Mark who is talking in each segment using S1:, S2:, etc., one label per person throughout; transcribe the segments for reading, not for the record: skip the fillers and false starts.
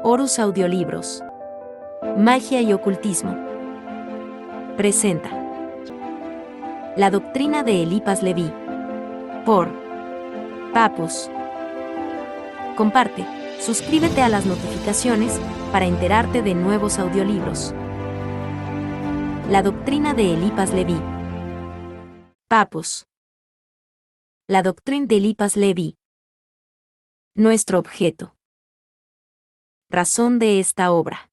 S1: Horus Audiolibros. Magia y ocultismo. Presenta La doctrina de Eliphas Leví. Por Papus. Comparte, suscríbete a las notificaciones para enterarte de nuevos audiolibros. La doctrina de Eliphas Leví. Papus. La doctrina de Eliphas Leví. Nuestro objeto. Razón de esta obra.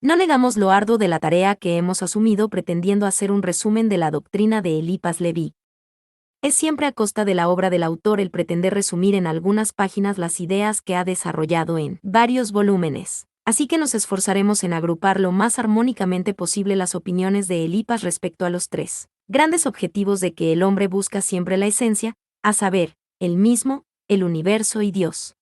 S1: No negamos lo arduo de la tarea que hemos asumido pretendiendo hacer un resumen de la doctrina de Eliphas Leví. Es siempre a costa de la obra del autor el pretender resumir en algunas páginas las ideas que ha desarrollado en varios volúmenes, así que nos esforzaremos en agrupar lo más armónicamente posible las opiniones de Eliphas respecto a los tres grandes objetivos de que el hombre busca siempre la esencia, a saber, el mismo, el universo y Dios.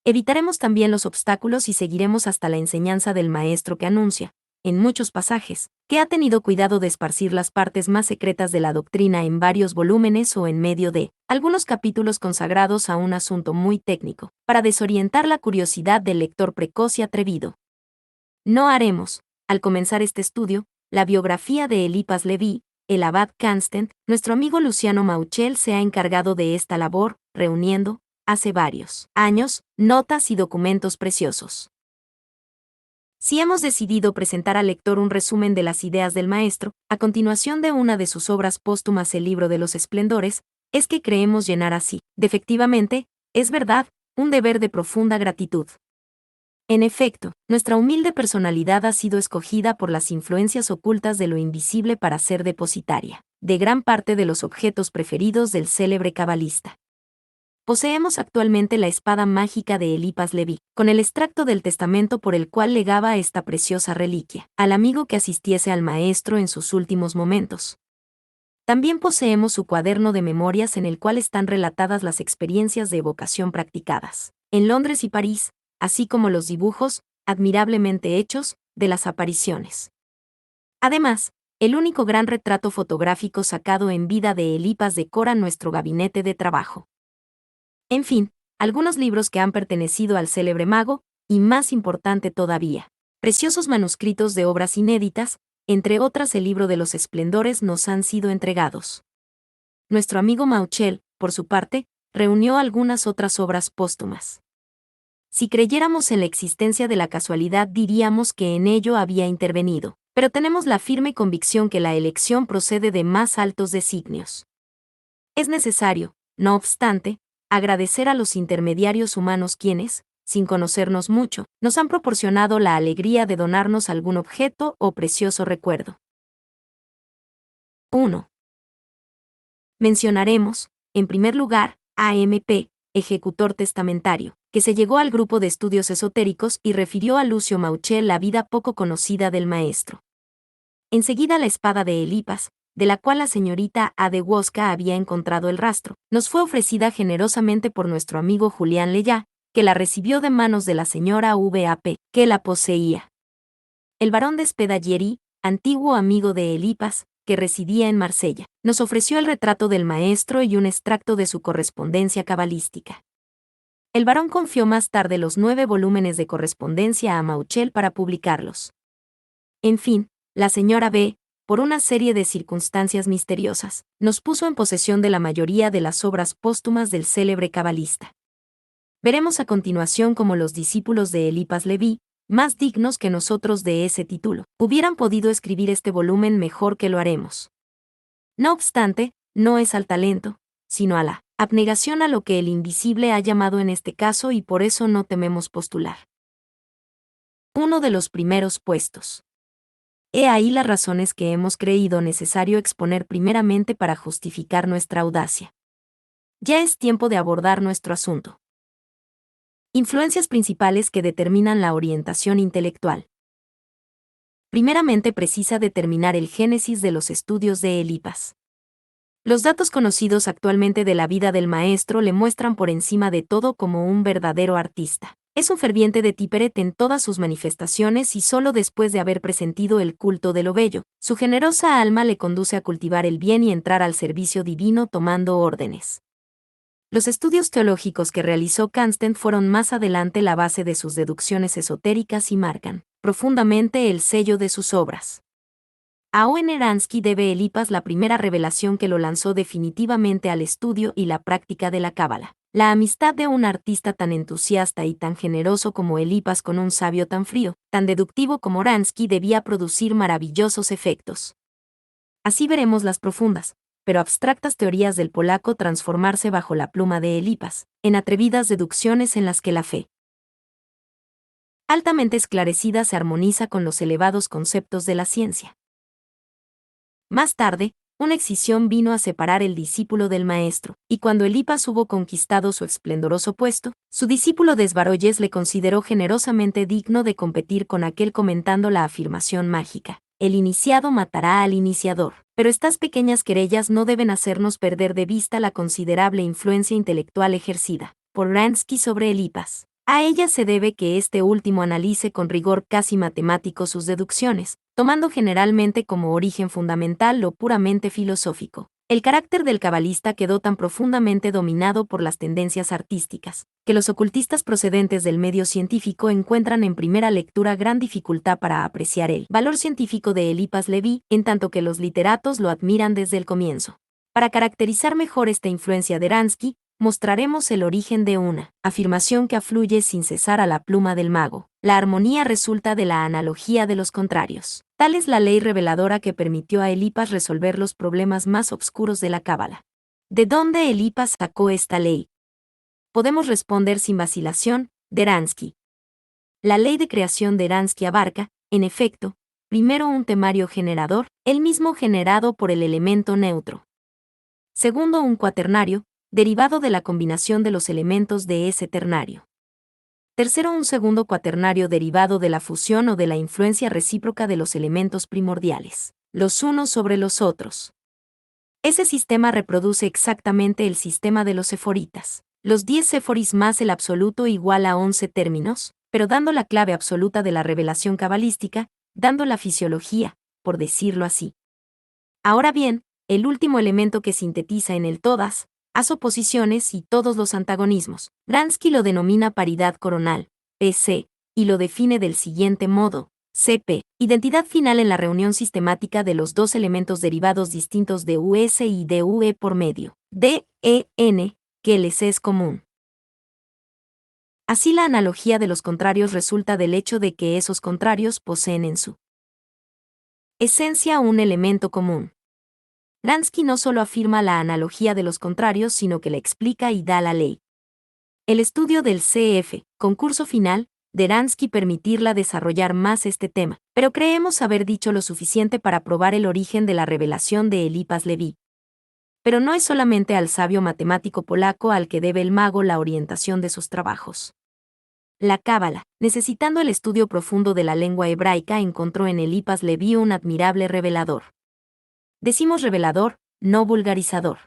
S1: Evitaremos también los obstáculos y seguiremos hasta la enseñanza del maestro que anuncia, en muchos pasajes, que ha tenido cuidado de esparcir las partes más secretas de la doctrina en varios volúmenes o en medio de algunos capítulos consagrados a un asunto muy técnico, para desorientar la curiosidad del lector precoz y atrevido. No haremos, al comenzar este estudio, la biografía de Eliphas Leví. El abad Canstent, nuestro amigo Luciano Mauchel se ha encargado de esta labor, reuniendo, hace varios años, notas y documentos preciosos. Si hemos decidido presentar al lector un resumen de las ideas del maestro, a continuación de una de sus obras póstumas, el Libro de los Esplendores, es que creemos llenar así, efectivamente, es verdad, un deber de profunda gratitud. En efecto, nuestra humilde personalidad ha sido escogida por las influencias ocultas de lo invisible para ser depositaria de gran parte de los objetos preferidos del célebre cabalista. Poseemos actualmente la espada mágica de Eliphas Leví, con el extracto del testamento por el cual legaba esta preciosa reliquia al amigo que asistiese al maestro en sus últimos momentos. También poseemos su cuaderno de memorias en el cual están relatadas las experiencias de evocación practicadas en Londres y París, así como los dibujos, admirablemente hechos, de las apariciones. Además, el único gran retrato fotográfico sacado en vida de Eliphas decora nuestro gabinete de trabajo. En fin, algunos libros que han pertenecido al célebre mago, y más importante todavía, preciosos manuscritos de obras inéditas, entre otras el Libro de los Esplendores, nos han sido entregados. Nuestro amigo Mauchel, por su parte, reunió algunas otras obras póstumas. Si creyéramos en la existencia de la casualidad, diríamos que en ello había intervenido, pero tenemos la firme convicción que la elección procede de más altos designios. Es necesario, no obstante, agradecer a los intermediarios humanos quienes, sin conocernos mucho, nos han proporcionado la alegría de donarnos algún objeto o precioso recuerdo. 1. Mencionaremos, en primer lugar, a A.M.P., ejecutor testamentario, que se llegó al grupo de estudios esotéricos y refirió a Lucio Mauchel la vida poco conocida del maestro. Enseguida la espada de Eliphas, de la cual la señorita A. de Wosca había encontrado el rastro, nos fue ofrecida generosamente por nuestro amigo Julián Leyá, que la recibió de manos de la señora V.A.P., que la poseía. El barón de Spedaglieri, antiguo amigo de Eliphas, que residía en Marsella, nos ofreció el retrato del maestro y un extracto de su correspondencia cabalística. El barón confió más tarde los 9 volúmenes de correspondencia a Mauchel para publicarlos. En fin, la señora B., por una serie de circunstancias misteriosas, nos puso en posesión de la mayoría de las obras póstumas del célebre cabalista. Veremos a continuación cómo los discípulos de Eliphas Leví, más dignos que nosotros de ese título, hubieran podido escribir este volumen mejor que lo haremos. No obstante, no es al talento, sino a la abnegación a lo que el invisible ha llamado en este caso, y por eso no tememos postular. Uno de los primeros puestos. He ahí las razones que hemos creído necesario exponer primeramente para justificar nuestra audacia. Ya es tiempo de abordar nuestro asunto. Influencias principales que determinan la orientación intelectual. Primeramente precisa determinar el génesis de los estudios de Eliphas. Los datos conocidos actualmente de la vida del maestro le muestran por encima de todo como un verdadero artista. Es un ferviente de Típeret en todas sus manifestaciones y solo después de haber presentido el culto de lo bello, su generosa alma le conduce a cultivar el bien y entrar al servicio divino tomando órdenes. Los estudios teológicos que realizó Kansten fueron más adelante la base de sus deducciones esotéricas y marcan profundamente el sello de sus obras. A Owen Eransky debe Elipas la primera revelación que lo lanzó definitivamente al estudio y la práctica de la cábala. La amistad de un artista tan entusiasta y tan generoso como Elipas con un sabio tan frío, tan deductivo como Eransky debía producir maravillosos efectos. Así veremos las profundas, pero abstractas teorías del polaco transformarse bajo la pluma de Elipas, en atrevidas deducciones en las que la fe altamente esclarecida se armoniza con los elevados conceptos de la ciencia. Más tarde, una excisión vino a separar el discípulo del maestro, y cuando Elipas hubo conquistado su esplendoroso puesto, su discípulo Desbaroyes le consideró generosamente digno de competir con aquel comentando la afirmación mágica: el iniciado matará al iniciador. Pero estas pequeñas querellas no deben hacernos perder de vista la considerable influencia intelectual ejercida por Eransky sobre Elipas. A ella se debe que este último analice con rigor casi matemático sus deducciones, tomando generalmente como origen fundamental lo puramente filosófico. El carácter del cabalista quedó tan profundamente dominado por las tendencias artísticas, que los ocultistas procedentes del medio científico encuentran en primera lectura gran dificultad para apreciar el valor científico de Elipas Levi, en tanto que los literatos lo admiran desde el comienzo. Para caracterizar mejor esta influencia de Eransky, mostraremos el origen de una afirmación que afluye sin cesar a la pluma del mago. La armonía resulta de la analogía de los contrarios. Tal es la ley reveladora que permitió a Elipas resolver los problemas más obscuros de la cábala. ¿De dónde Elipas sacó esta ley? Podemos responder sin vacilación: de Eransky. La ley de creación de Eransky abarca, en efecto, primero un temario generador, el mismo generado por el elemento neutro. Segundo, un cuaternario, derivado de la combinación de los elementos de ese ternario. Tercero, un segundo cuaternario derivado de la fusión o de la influencia recíproca de los elementos primordiales, los unos sobre los otros. Ese sistema reproduce exactamente el sistema de los seforitas. Los 10 seforis más el absoluto igual a 11 términos, pero dando la clave absoluta de la revelación cabalística, dando la fisiología, por decirlo así. Ahora bien, el último elemento que sintetiza en el todas, las oposiciones y todos los antagonismos, Eransky lo denomina paridad coronal, PC, y lo define del siguiente modo: CP, identidad final en la reunión sistemática de los dos elementos derivados distintos de US y de UE por medio de EN, que les es común. Así la analogía de los contrarios resulta del hecho de que esos contrarios poseen en su esencia un elemento común. Eransky no solo afirma la analogía de los contrarios, sino que la explica y da la ley. El estudio del CF, concurso final, de Eransky permitirla desarrollar más este tema, pero creemos haber dicho lo suficiente para probar el origen de la revelación de Elipas Levi. Pero no es solamente al sabio matemático polaco al que debe el mago la orientación de sus trabajos. La cábala, necesitando el estudio profundo de la lengua hebraica, encontró en Elipas Levi un admirable revelador. Decimos revelador, no vulgarizador.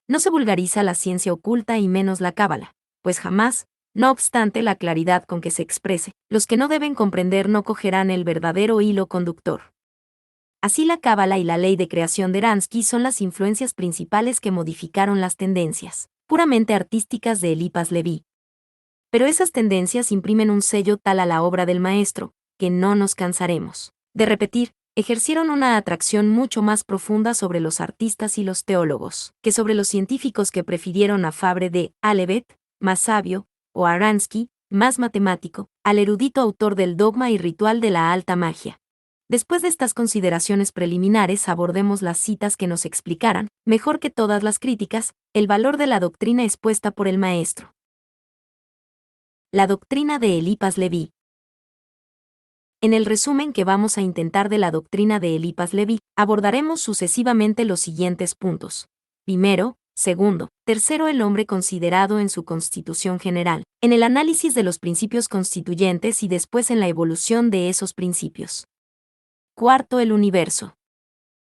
S1: No se vulgariza la ciencia oculta y menos la cábala, pues jamás, no obstante la claridad con que se exprese, los que no deben comprender no cogerán el verdadero hilo conductor. Así la cábala y la ley de creación de Eransky son las influencias principales que modificaron las tendencias puramente artísticas de Elipas Levi. Pero esas tendencias imprimen un sello tal a la obra del maestro, que no nos cansaremos de repetir, ejercieron una atracción mucho más profunda sobre los artistas y los teólogos, que sobre los científicos que prefirieron a Fabre de Alebet, más sabio, o a Eransky, más matemático, al erudito autor del dogma y ritual de la alta magia. Después de estas consideraciones preliminares, abordemos las citas que nos explicaran, mejor que todas las críticas, el valor de la doctrina expuesta por el maestro. La doctrina de Elipas Levi. En el resumen que vamos a intentar de la doctrina de Elipas Levi, abordaremos sucesivamente los siguientes puntos. Primero, segundo, tercero, el hombre considerado en su constitución general, en el análisis de los principios constituyentes y después en la evolución de esos principios. Cuarto, el universo.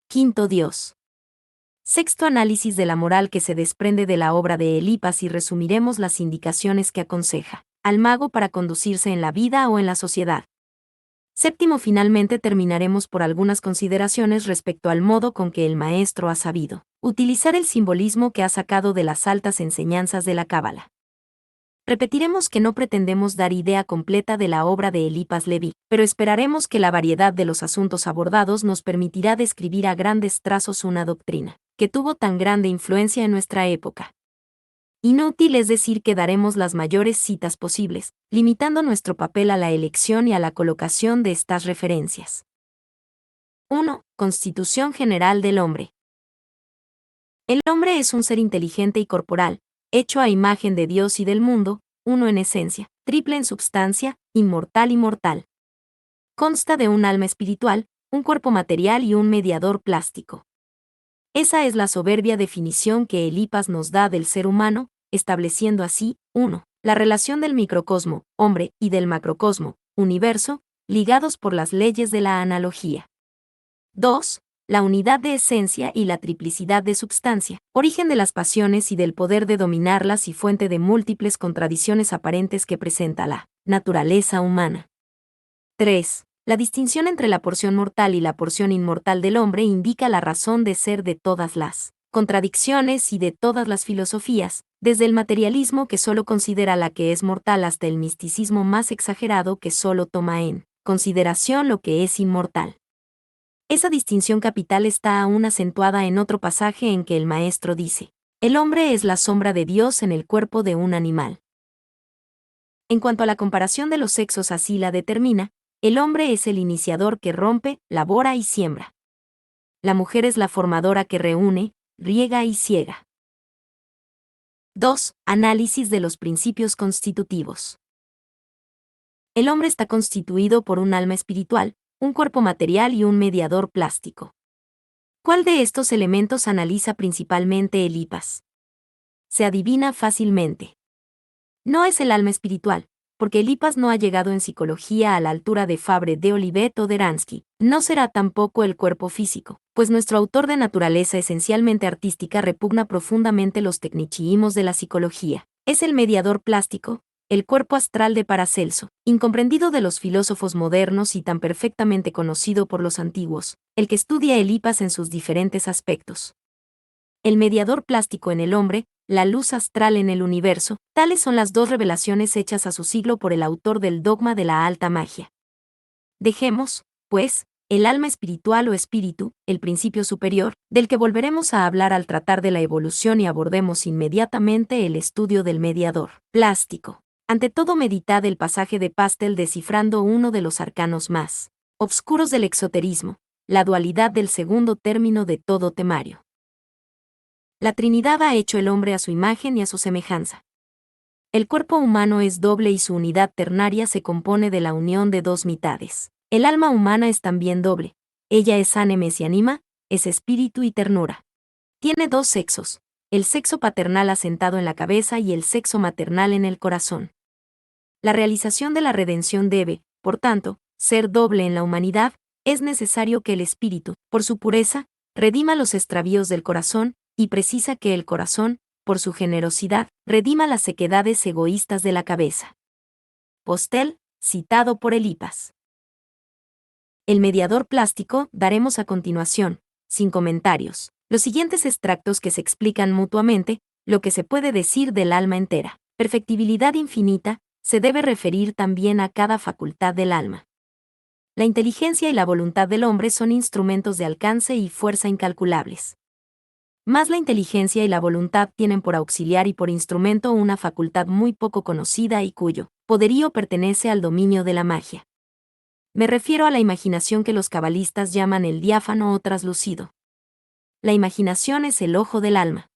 S1: Quinto, Dios. Sexto, análisis de la moral que se desprende de la obra de Elipas y resumiremos las indicaciones que aconseja al mago para conducirse en la vida o en la sociedad. Séptimo, finalmente terminaremos por algunas consideraciones respecto al modo con que el maestro ha sabido utilizar el simbolismo que ha sacado de las altas enseñanzas de la Cábala. Repetiremos que no pretendemos dar idea completa de la obra de Eliphas Leví, pero esperaremos que la variedad de los asuntos abordados nos permitirá describir a grandes trazos una doctrina que tuvo tan grande influencia en nuestra época. Inútil es decir que daremos las mayores citas posibles, limitando nuestro papel a la elección y a la colocación de estas referencias. 1. Constitución general del hombre. El hombre es un ser inteligente y corporal, hecho a imagen de Dios y del mundo, uno en esencia, triple en substancia, inmortal y mortal. Consta de un alma espiritual, un cuerpo material y un mediador plástico. Esa es la soberbia definición que Eliphas nos da del ser humano, estableciendo así, 1. La relación del microcosmo, hombre, y del macrocosmo, universo, ligados por las leyes de la analogía. 2. La unidad de esencia y la triplicidad de substancia, origen de las pasiones y del poder de dominarlas y fuente de múltiples contradicciones aparentes que presenta la naturaleza humana. 3. La distinción entre la porción mortal y la porción inmortal del hombre indica la razón de ser de todas las contradicciones y de todas las filosofías, desde el materialismo que solo considera la que es mortal hasta el misticismo más exagerado que solo toma en consideración lo que es inmortal. Esa distinción capital está aún acentuada en otro pasaje en que el maestro dice: el hombre es la sombra de Dios en el cuerpo de un animal. En cuanto a la comparación de los sexos, así la determina: el hombre es el iniciador que rompe, labora y siembra. La mujer es la formadora que reúne, riega y ciega. 2. Análisis de los principios constitutivos. El hombre está constituido por un alma espiritual, un cuerpo material y un mediador plástico. ¿Cuál de estos elementos analiza principalmente Eliphas? Se adivina fácilmente. No es el alma espiritual, porque Eliphas no ha llegado en psicología a la altura de Fabre de Olivet o de Ransky. No será tampoco el cuerpo físico, pues nuestro autor de naturaleza esencialmente artística repugna profundamente los tecnicismos de la psicología. Es el mediador plástico, el cuerpo astral de Paracelso, incomprendido de los filósofos modernos y tan perfectamente conocido por los antiguos, el que estudia Eliphas en sus diferentes aspectos. El mediador plástico en el hombre, la luz astral en el universo, tales son las dos revelaciones hechas a su siglo por el autor del dogma de la alta magia. Dejemos, pues, el alma espiritual o espíritu, el principio superior, del que volveremos a hablar al tratar de la evolución, y abordemos inmediatamente el estudio del mediador plástico. Ante todo, meditad el pasaje de Pastel descifrando uno de los arcanos más obscuros del exoterismo, la dualidad del segundo término de todo temario. La Trinidad ha hecho el hombre a su imagen y a su semejanza. El cuerpo humano es doble y su unidad ternaria se compone de la unión de dos mitades. El alma humana es también doble. Ella es ánimes y anima, es espíritu y ternura. Tiene dos sexos, el sexo paternal asentado en la cabeza y el sexo maternal en el corazón. La realización de la redención debe, por tanto, ser doble en la humanidad. Es necesario que el espíritu, por su pureza, redima los extravíos del corazón, y precisa que el corazón, por su generosidad, redima las sequedades egoístas de la cabeza. Postel, citado por Eliphas. El mediador plástico daremos a continuación, sin comentarios, los siguientes extractos que se explican mutuamente, lo que se puede decir del alma entera. Perfectibilidad infinita, se debe referir también a cada facultad del alma. La inteligencia y la voluntad del hombre son instrumentos de alcance y fuerza incalculables. Más la inteligencia y la voluntad tienen por auxiliar y por instrumento una facultad muy poco conocida y cuyo poderío pertenece al dominio de la magia. Me refiero a la imaginación, que los cabalistas llaman el diáfano o traslúcido. La imaginación es el ojo del alma.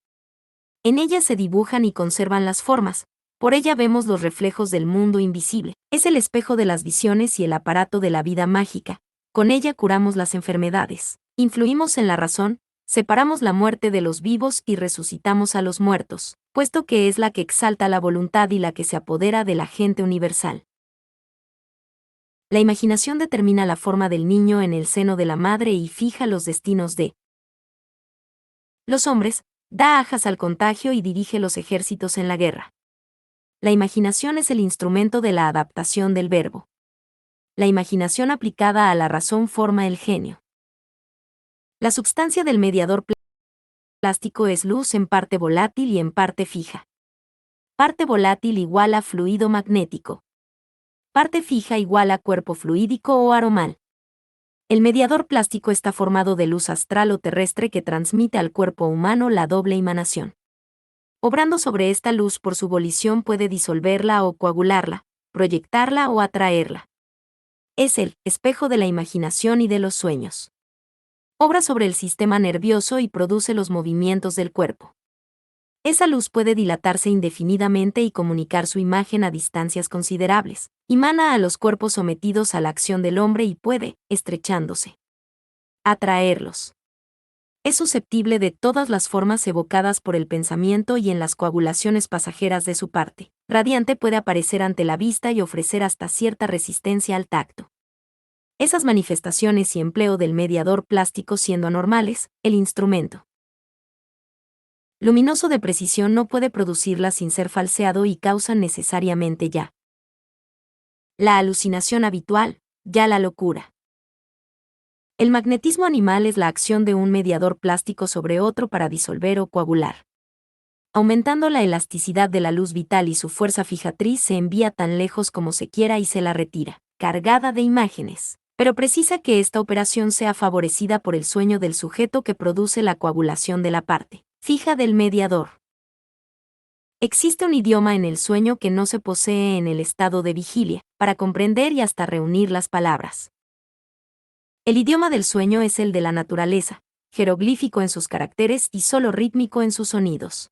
S1: En ella se dibujan y conservan las formas, por ella vemos los reflejos del mundo invisible. Es el espejo de las visiones y el aparato de la vida mágica. Con ella curamos las enfermedades, influimos en la razón, separamos la muerte de los vivos y resucitamos a los muertos, puesto que es la que exalta la voluntad y la que se apodera de la gente universal. La imaginación determina la forma del niño en el seno de la madre y fija los destinos de los hombres, da ajas al contagio y dirige los ejércitos en la guerra. La imaginación es el instrumento de la adaptación del verbo. La imaginación aplicada a la razón forma el genio. La substancia del mediador plástico es luz en parte volátil y en parte fija. Parte volátil igual a fluido magnético. Parte fija igual a cuerpo fluídico o aromal. El mediador plástico está formado de luz astral o terrestre que transmite al cuerpo humano la doble emanación. Obrando sobre esta luz por su volición puede disolverla o coagularla, proyectarla o atraerla. Es el espejo de la imaginación y de los sueños. Obra sobre el sistema nervioso y produce los movimientos del cuerpo. Esa luz puede dilatarse indefinidamente y comunicar su imagen a distancias considerables. Emana a los cuerpos sometidos a la acción del hombre y puede, estrechándose, atraerlos. Es susceptible de todas las formas evocadas por el pensamiento y en las coagulaciones pasajeras de su parte. Radiante puede aparecer ante la vista y ofrecer hasta cierta resistencia al tacto. Esas manifestaciones y empleo del mediador plástico siendo anormales, el instrumento luminoso de precisión no puede producirlas sin ser falseado y causan necesariamente ya la alucinación habitual, ya la locura. El magnetismo animal es la acción de un mediador plástico sobre otro para disolver o coagular. Aumentando la elasticidad de la luz vital y su fuerza fijatriz se envía tan lejos como se quiera y se la retira, cargada de imágenes. Pero precisa que esta operación sea favorecida por el sueño del sujeto que produce la coagulación de la parte fija del mediador. Existe un idioma en el sueño que no se posee en el estado de vigilia, para comprender y hasta reunir las palabras. El idioma del sueño es el de la naturaleza, jeroglífico en sus caracteres y solo rítmico en sus sonidos.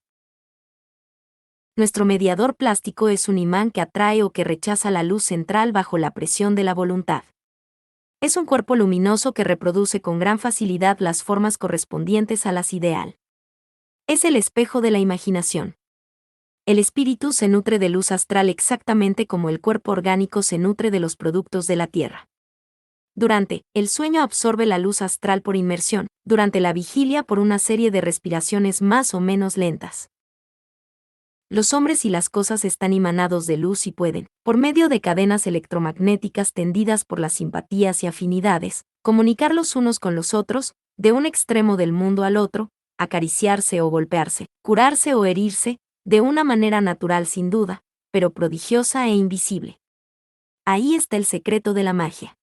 S1: Nuestro mediador plástico es un imán que atrae o que rechaza la luz central bajo la presión de la voluntad. Es un cuerpo luminoso que reproduce con gran facilidad las formas correspondientes a las ideal. Es el espejo de la imaginación. El espíritu se nutre de luz astral exactamente como el cuerpo orgánico se nutre de los productos de la tierra. Durante el sueño absorbe la luz astral por inmersión, durante la vigilia por una serie de respiraciones más o menos lentas. Los hombres y las cosas están emanados de luz y pueden, por medio de cadenas electromagnéticas tendidas por las simpatías y afinidades, comunicar los unos con los otros, de un extremo del mundo al otro, acariciarse o golpearse, curarse o herirse, de una manera natural sin duda, pero prodigiosa e invisible. Ahí está el secreto de la magia.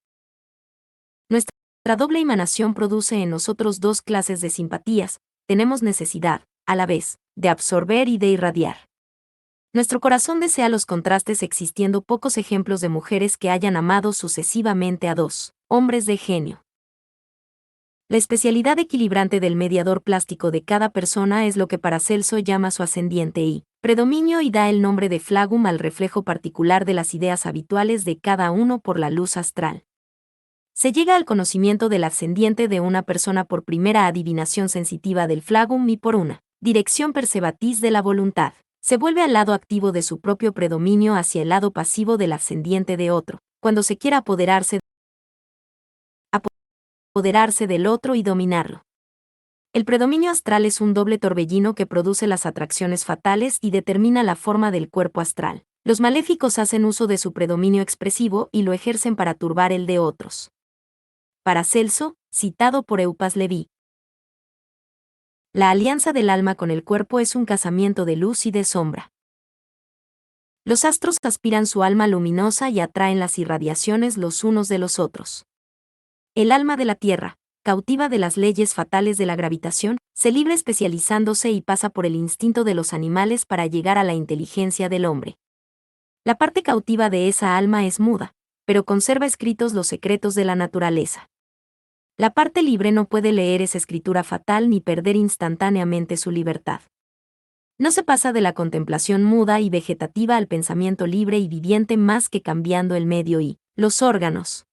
S1: Nuestra doble emanación produce en nosotros dos clases de simpatías, tenemos necesidad, a la vez, de absorber y de irradiar. Nuestro corazón desea los contrastes existiendo pocos ejemplos de mujeres que hayan amado sucesivamente a dos hombres de genio. La especialidad equilibrante del mediador plástico de cada persona es lo que Paracelso llama su ascendiente y predominio y da el nombre de flagum al reflejo particular de las ideas habituales de cada uno por la luz astral. Se llega al conocimiento del ascendiente de una persona por primera adivinación sensitiva del flagum y por una dirección percebatis de la voluntad. Se vuelve al lado activo de su propio predominio hacia el lado pasivo del ascendiente de otro, cuando se quiera apoderarse del otro y dominarlo. El predominio astral es un doble torbellino que produce las atracciones fatales y determina la forma del cuerpo astral. Los maléficos hacen uso de su predominio expresivo y lo ejercen para turbar el de otros. Paracelso, citado por Eupas Leví. La alianza del alma con el cuerpo es un casamiento de luz y de sombra. Los astros aspiran su alma luminosa y atraen las irradiaciones los unos de los otros. El alma de la Tierra, cautiva de las leyes fatales de la gravitación, se libra especializándose y pasa por el instinto de los animales para llegar a la inteligencia del hombre. La parte cautiva de esa alma es muda, pero conserva escritos los secretos de la naturaleza. La parte libre no puede leer esa escritura fatal ni perder instantáneamente su libertad. No se pasa de la contemplación muda y vegetativa al pensamiento libre y viviente más que cambiando el medio y los órganos.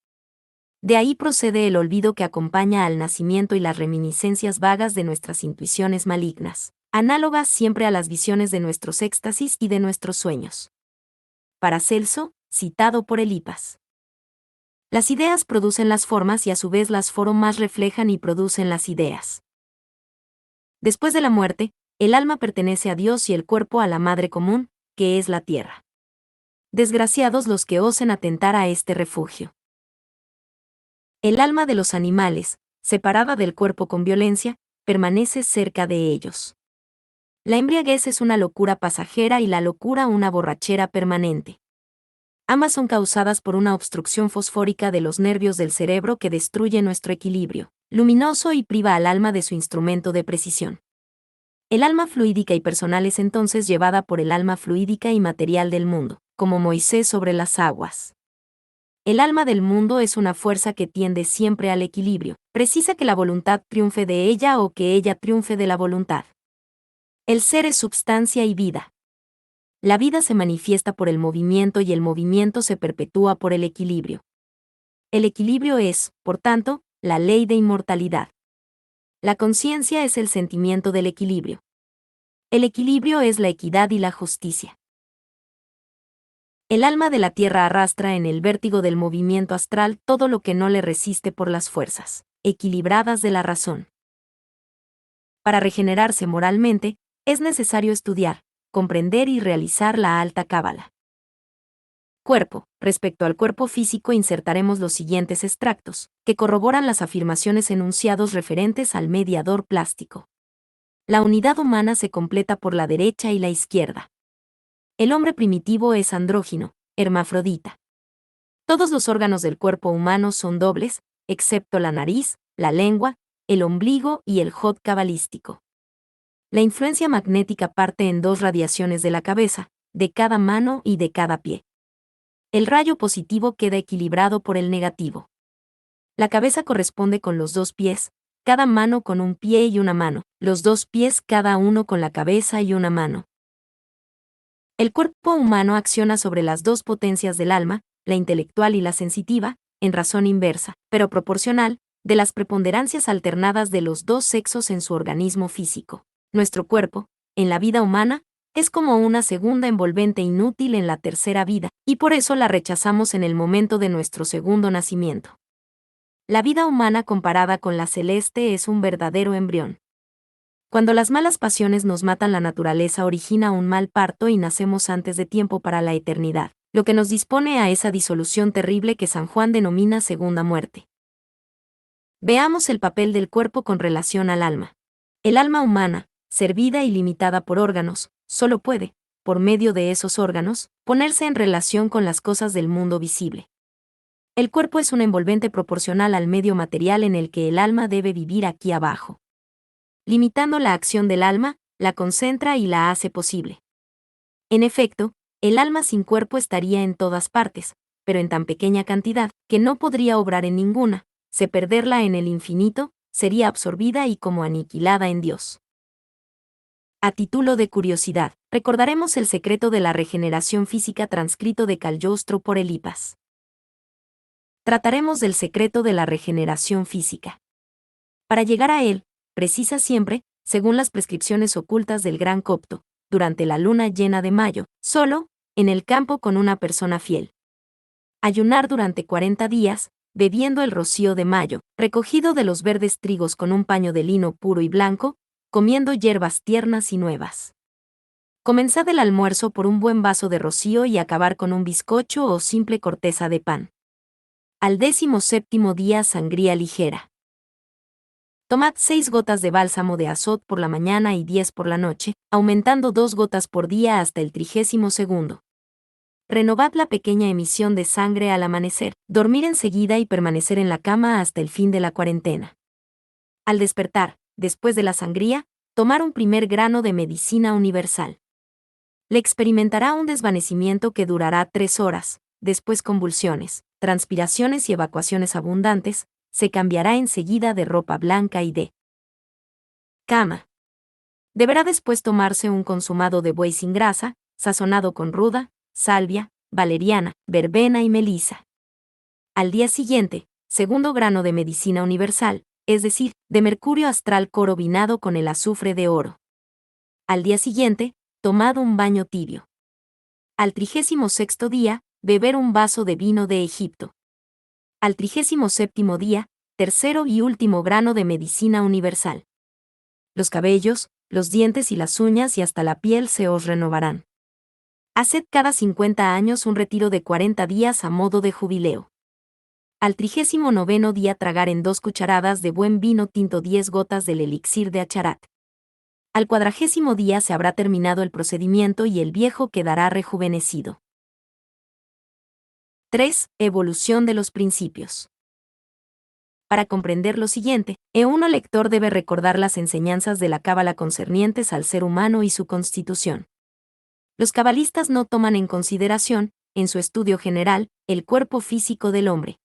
S1: De ahí procede el olvido que acompaña al nacimiento y las reminiscencias vagas de nuestras intuiciones malignas, análogas siempre a las visiones de nuestros éxtasis y de nuestros sueños. Paracelso, citado por Elipas. Las ideas producen las formas y a su vez las formas reflejan y producen las ideas. Después de la muerte, el alma pertenece a Dios y el cuerpo a la madre común, que es la tierra. Desgraciados los que osen atentar a este refugio. El alma de los animales, separada del cuerpo con violencia, permanece cerca de ellos. La embriaguez es una locura pasajera y la locura una borrachera permanente. Ambas son causadas por una obstrucción fosfórica de los nervios del cerebro que destruye nuestro equilibrio luminoso y priva al alma de su instrumento de precisión. El alma fluídica y personal es entonces llevada por el alma fluídica y material del mundo, como Moisés sobre las aguas. El alma del mundo es una fuerza que tiende siempre al equilibrio, precisa que la voluntad triunfe de ella o que ella triunfe de la voluntad. El ser es substancia y vida. La vida se manifiesta por el movimiento y el movimiento se perpetúa por el equilibrio. El equilibrio es, por tanto, la ley de inmortalidad. La conciencia es el sentimiento del equilibrio. El equilibrio es la equidad y la justicia. El alma de la tierra arrastra en el vértigo del movimiento astral todo lo que no le resiste por las fuerzas equilibradas de la razón. Para regenerarse moralmente, es necesario estudiar, comprender y realizar la alta cábala. Cuerpo. Respecto al cuerpo físico insertaremos los siguientes extractos, que corroboran las afirmaciones enunciados referentes al mediador plástico. La unidad humana se completa por la derecha y la izquierda. El hombre primitivo es andrógino, hermafrodita. Todos los órganos del cuerpo humano son dobles, excepto la nariz, la lengua, el ombligo y el jod cabalístico. La influencia magnética parte en dos radiaciones de la cabeza, de cada mano y de cada pie. El rayo positivo queda equilibrado por el negativo. La cabeza corresponde con los dos pies, cada mano con un pie y una mano, los dos pies cada uno con la cabeza y una mano. El cuerpo humano acciona sobre las dos potencias del alma, la intelectual y la sensitiva, en razón inversa, pero proporcional, de las preponderancias alternadas de los dos sexos en su organismo físico. Nuestro cuerpo, en la vida humana, es como una segunda envolvente inútil en la tercera vida, y por eso la rechazamos en el momento de nuestro segundo nacimiento. La vida humana comparada con la celeste es un verdadero embrión. Cuando las malas pasiones nos matan, la naturaleza origina un mal parto y nacemos antes de tiempo para la eternidad, lo que nos dispone a esa disolución terrible que San Juan denomina segunda muerte. Veamos el papel del cuerpo con relación al alma. El alma humana, servida y limitada por órganos, solo puede, por medio de esos órganos, ponerse en relación con las cosas del mundo visible. El cuerpo es un envolvente proporcional al medio material en el que el alma debe vivir aquí abajo. Limitando la acción del alma, la concentra y la hace posible. En efecto, el alma sin cuerpo estaría en todas partes, pero en tan pequeña cantidad, que no podría obrar en ninguna, se perderla en el infinito, sería absorbida y como aniquilada en Dios. A título de curiosidad, recordaremos el secreto de la regeneración física transcrito de Cagliostro por Elipas. Trataremos del secreto de la regeneración física. Para llegar a él, precisa siempre, según las prescripciones ocultas del gran Copto, durante la luna llena de mayo, solo, en el campo con una persona fiel. Ayunar durante 40 días, bebiendo el rocío de mayo, recogido de los verdes trigos con un paño de lino puro y blanco, comiendo hierbas tiernas y nuevas. Comenzad el almuerzo por un buen vaso de rocío y acabar con un bizcocho o simple corteza de pan. Al 17º día sangría ligera. Tomad 6 gotas de bálsamo de azot por la mañana y 10 por la noche, aumentando 2 gotas por día hasta el 32º. Renovad la pequeña emisión de sangre al amanecer, dormir enseguida y permanecer en la cama hasta el fin de la cuarentena. Al despertar, después de la sangría, tomar un primer grano de medicina universal. Le experimentará un desvanecimiento que durará 3 horas, después convulsiones, transpiraciones y evacuaciones abundantes, se cambiará enseguida de ropa blanca y de cama. Deberá después tomarse un consumado de buey sin grasa, sazonado con ruda, salvia, valeriana, verbena y melisa. Al día siguiente, segundo grano de medicina universal, es decir, de mercurio astral corobinado con el azufre de oro. Al día siguiente, tomad un baño tibio. Al 36º día, beber un vaso de vino de Egipto. Al 37º día, tercero y último grano de medicina universal. Los cabellos, los dientes y las uñas y hasta la piel se os renovarán. Haced cada 50 años un retiro de 40 días a modo de jubileo. Al 39º día tragar en 2 cucharadas de buen vino tinto 10 gotas del elixir de Acharat. Al 40º día se habrá terminado el procedimiento y el viejo quedará rejuvenecido. 3. Evolución de los principios. Para comprender lo siguiente, uno lector debe recordar las enseñanzas de la cábala concernientes al ser humano y su constitución. Los cabalistas no toman en consideración, en su estudio general, el cuerpo físico del hombre.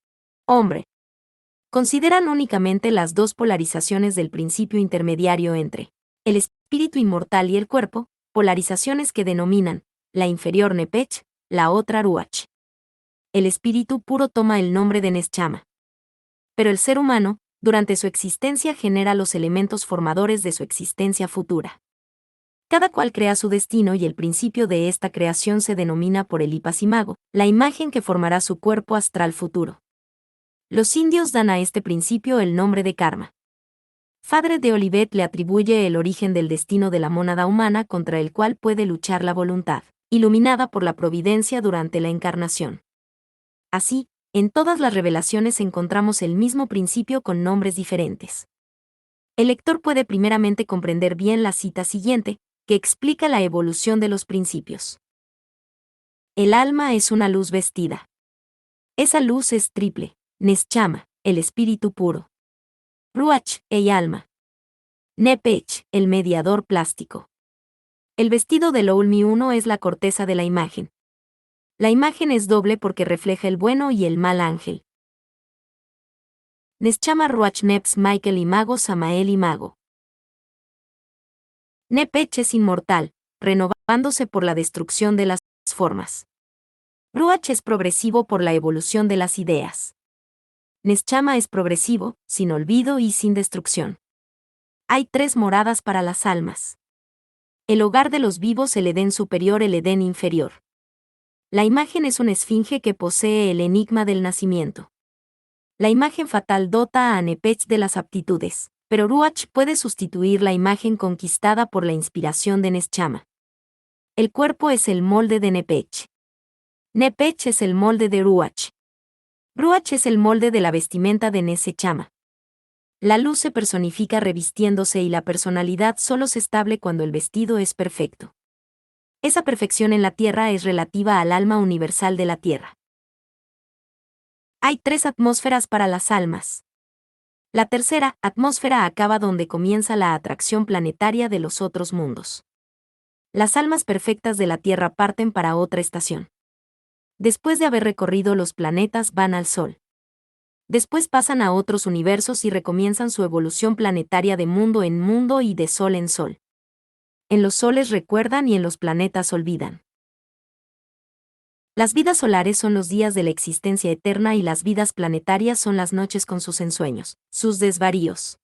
S1: Consideran únicamente las dos polarizaciones del principio intermediario entre el espíritu inmortal y el cuerpo, polarizaciones que denominan la inferior Nepech, la otra Ruach. El espíritu puro toma el nombre de Neschama. Pero el ser humano, durante su existencia, genera los elementos formadores de su existencia futura. Cada cual crea su destino y el principio de esta creación se denomina por Elipas Imago, la imagen que formará su cuerpo astral futuro. Los indios dan a este principio el nombre de karma. Padre de Olivet le atribuye el origen del destino de la mónada humana contra el cual puede luchar la voluntad, iluminada por la providencia durante la encarnación. Así, en todas las revelaciones encontramos el mismo principio con nombres diferentes. El lector puede primeramente comprender bien la cita siguiente, que explica la evolución de los principios. El alma es una luz vestida. Esa luz es triple: Neschama, el espíritu puro; Ruach, el alma; Nepech, el mediador plástico. El vestido del Olmi 1 es la corteza de la imagen. La imagen es doble porque refleja el bueno y el mal ángel. Neschama Ruach Neps Michael Imago Samael Imago. Nepech es inmortal, renovándose por la destrucción de las formas. Ruach es progresivo por la evolución de las ideas. Neschama es progresivo, sin olvido y sin destrucción. Hay 3 moradas para las almas. El hogar de los vivos, el Edén superior, el Edén inferior. La imagen es una esfinge que posee el enigma del nacimiento. La imagen fatal dota a Nepech de las aptitudes, pero Ruach puede sustituir la imagen conquistada por la inspiración de Neschama. El cuerpo es el molde de Nepech. Nepech es el molde de Ruach. Ruach es el molde de la vestimenta de Neschama. La luz se personifica revistiéndose y la personalidad solo se estable cuando el vestido es perfecto. Esa perfección en la tierra es relativa al alma universal de la tierra. Hay 3 atmósferas para las almas. La tercera atmósfera acaba donde comienza la atracción planetaria de los otros mundos. Las almas perfectas de la Tierra parten para otra estación. Después de haber recorrido los planetas van al Sol. Después pasan a otros universos y recomienzan su evolución planetaria de mundo en mundo y de sol en sol. En los soles recuerdan y en los planetas olvidan. Las vidas solares son los días de la existencia eterna y las vidas planetarias son las noches con sus ensueños, sus desvaríos.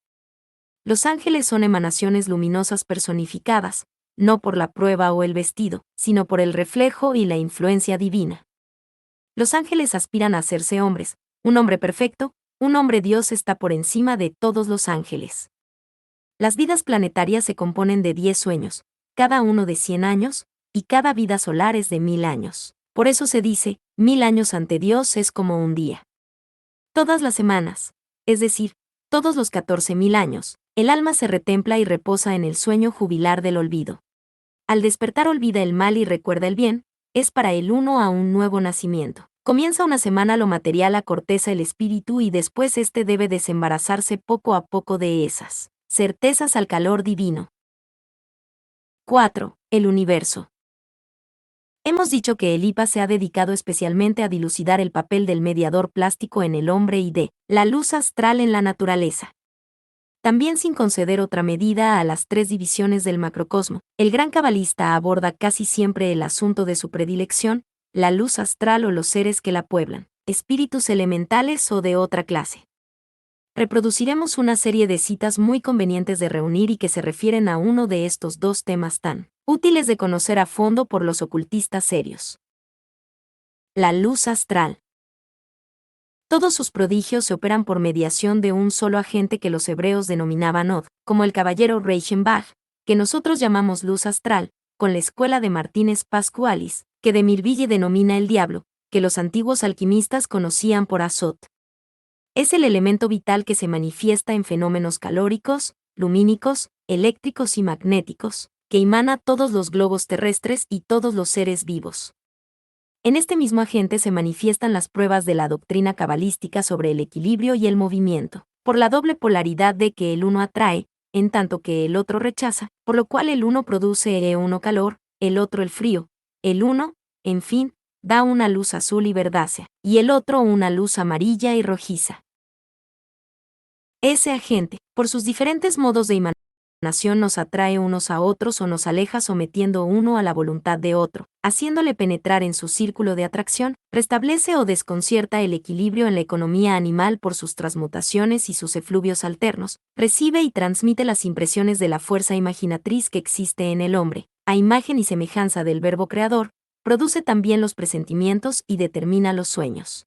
S1: Los ángeles son emanaciones luminosas personificadas, no por la prueba o el vestido, sino por el reflejo y la influencia divina. Los ángeles aspiran a hacerse hombres, un hombre perfecto, un hombre Dios está por encima de todos los ángeles. Las vidas planetarias se componen de 10 sueños, cada uno de 100 años, y cada vida solar es de 1000 años. Por eso se dice, 1000 años ante Dios es como un día. Todas las semanas, es decir, todos los 14.000 años, el alma se retempla y reposa en el sueño jubilar del olvido. Al despertar olvida el mal y recuerda el bien, es para el uno a un nuevo nacimiento. Comienza una semana lo material acorteza el espíritu y después éste debe desembarazarse poco a poco de esas certezas al calor divino. 4. El universo. Hemos dicho que Elipas se ha dedicado especialmente a dilucidar el papel del mediador plástico en el hombre y de la luz astral en la naturaleza. También sin conceder otra medida a las 3 divisiones del macrocosmo, el gran cabalista aborda casi siempre el asunto de su predilección, la luz astral o los seres que la pueblan, espíritus elementales o de otra clase. Reproduciremos una serie de citas muy convenientes de reunir y que se refieren a uno de estos 2 temas tan útiles de conocer a fondo por los ocultistas serios. La luz astral. Todos sus prodigios se operan por mediación de un solo agente que los hebreos denominaban Od, como el caballero Reichenbach, que nosotros llamamos luz astral, con la escuela de Martínez Pascualis, que de Mirville denomina el diablo, que los antiguos alquimistas conocían por Azot. Es el elemento vital que se manifiesta en fenómenos calóricos, lumínicos, eléctricos y magnéticos, que emana todos los globos terrestres y todos los seres vivos. En este mismo agente se manifiestan las pruebas de la doctrina cabalística sobre el equilibrio y el movimiento, por la doble polaridad de que el uno atrae, en tanto que el otro rechaza, por lo cual el uno produce uno calor, el otro el frío, el uno, en fin, da una luz azul y verdácea, y el otro una luz amarilla y rojiza. Ese agente, por sus diferentes modos de emanación, nos atrae unos a otros o nos aleja sometiendo uno a la voluntad de otro, haciéndole penetrar en su círculo de atracción, restablece o desconcierta el equilibrio en la economía animal por sus transmutaciones y sus efluvios alternos, recibe y transmite las impresiones de la fuerza imaginatriz que existe en el hombre, a imagen y semejanza del Verbo Creador, produce también los presentimientos y determina los sueños.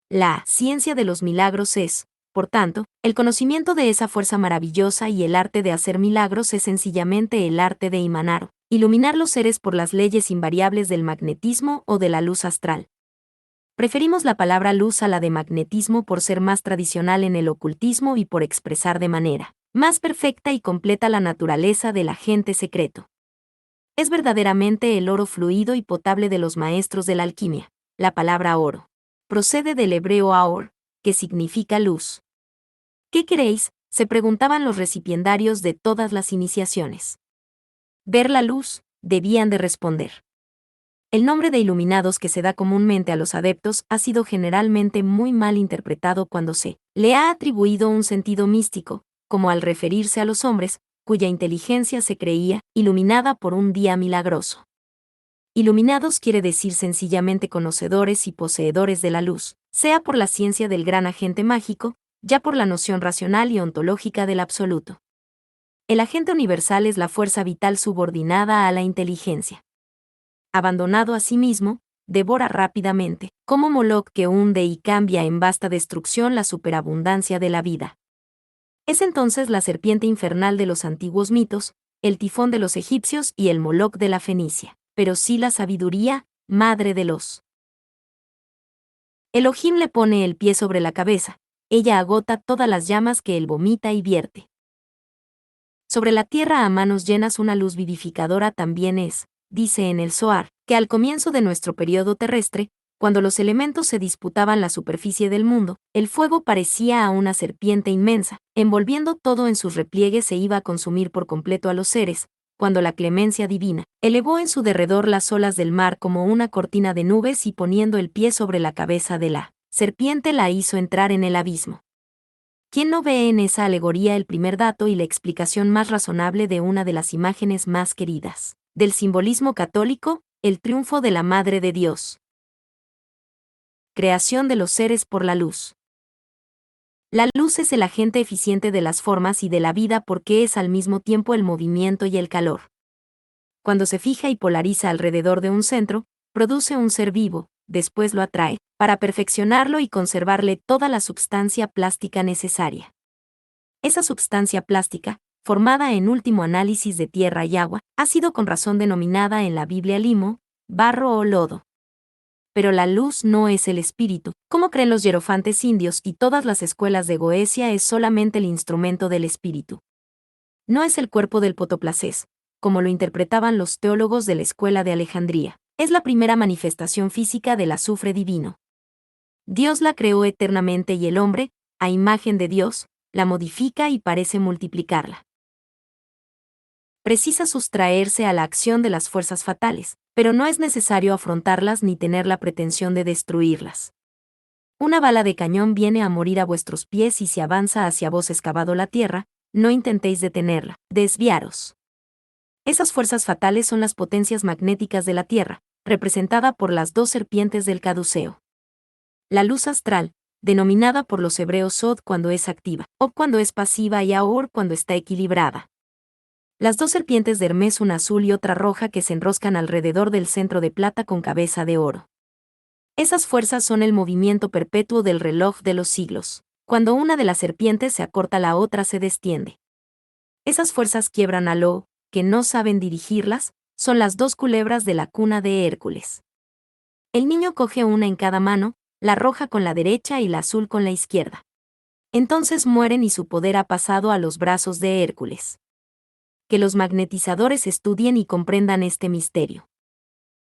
S1: La ciencia de los milagros es, por tanto, el conocimiento de esa fuerza maravillosa, y el arte de hacer milagros es sencillamente el arte de emanar, iluminar los seres por las leyes invariables del magnetismo o de la luz astral. Preferimos la palabra luz a la de magnetismo por ser más tradicional en el ocultismo y por expresar de manera más perfecta y completa la naturaleza del agente secreto. Es verdaderamente el oro fluido y potable de los maestros de la alquimia. La palabra oro procede del hebreo aor, que significa luz. ¿Qué queréis?, se preguntaban los recipiendarios de todas las iniciaciones. Ver la luz, debían de responder. El nombre de iluminados que se da comúnmente a los adeptos ha sido generalmente muy mal interpretado cuando se le ha atribuido un sentido místico, como al referirse a los hombres, cuya inteligencia se creía iluminada por un día milagroso. Iluminados quiere decir sencillamente conocedores y poseedores de la luz, sea por la ciencia del gran agente mágico, ya por la noción racional y ontológica del absoluto. El agente universal es la fuerza vital subordinada a la inteligencia. Abandonado a sí mismo, devora rápidamente, como Moloch que hunde y cambia en vasta destrucción la superabundancia de la vida. Es entonces la serpiente infernal de los antiguos mitos, el tifón de los egipcios y el Moloch de la Fenicia, pero sí la sabiduría, madre de los. Elohim le pone el pie sobre la cabeza, ella agota todas las llamas que él vomita y vierte. Sobre la tierra a manos llenas una luz vivificadora también es, dice en el Zohar, que al comienzo de nuestro periodo terrestre, cuando los elementos se disputaban la superficie del mundo, el fuego parecía a una serpiente inmensa, envolviendo todo en sus repliegues e iba a consumir por completo a los seres, cuando la clemencia divina elevó en su derredor las olas del mar como una cortina de nubes y poniendo el pie sobre la cabeza de la serpiente la hizo entrar en el abismo. ¿Quién no ve en esa alegoría el primer dato y la explicación más razonable de una de las imágenes más queridas del simbolismo católico, el triunfo de la Madre de Dios? Creación de los seres por la luz. La luz es el agente eficiente de las formas y de la vida porque es al mismo tiempo el movimiento y el calor. Cuando se fija y polariza alrededor de un centro, produce un ser vivo, después lo atrae, para perfeccionarlo y conservarle toda la substancia plástica necesaria. Esa substancia plástica, formada en último análisis de tierra y agua, ha sido con razón denominada en la Biblia limo, barro o lodo. Pero la luz no es el espíritu, como creen los hierofantes indios, y todas las escuelas de Goecia es solamente el instrumento del espíritu. No es el cuerpo del Potoplacés, como lo interpretaban los teólogos de la escuela de Alejandría. Es la primera manifestación física del azufre divino. Dios la creó eternamente y el hombre, a imagen de Dios, la modifica y parece multiplicarla. Precisa sustraerse a la acción de las fuerzas fatales, pero no es necesario afrontarlas ni tener la pretensión de destruirlas. Una bala de cañón viene a morir a vuestros pies y si avanza hacia vos excavado la tierra, no intentéis detenerla, desviaros. Esas fuerzas fatales son las potencias magnéticas de la Tierra, representada por las dos serpientes del caduceo. La luz astral, denominada por los hebreos Sod cuando es activa, Ob cuando es pasiva y Aor cuando está equilibrada. Las dos serpientes de Hermes, una azul y otra roja que se enroscan alrededor del centro de plata con cabeza de oro. Esas fuerzas son el movimiento perpetuo del reloj de los siglos. Cuando una de las serpientes se acorta, la otra se destiende. Esas fuerzas quiebran a lo que no saben dirigirlas, son las dos culebras de la cuna de Hércules. El niño coge una en cada mano, la roja con la derecha y la azul con la izquierda. Entonces mueren y su poder ha pasado a los brazos de Hércules. Que los magnetizadores estudien y comprendan este misterio.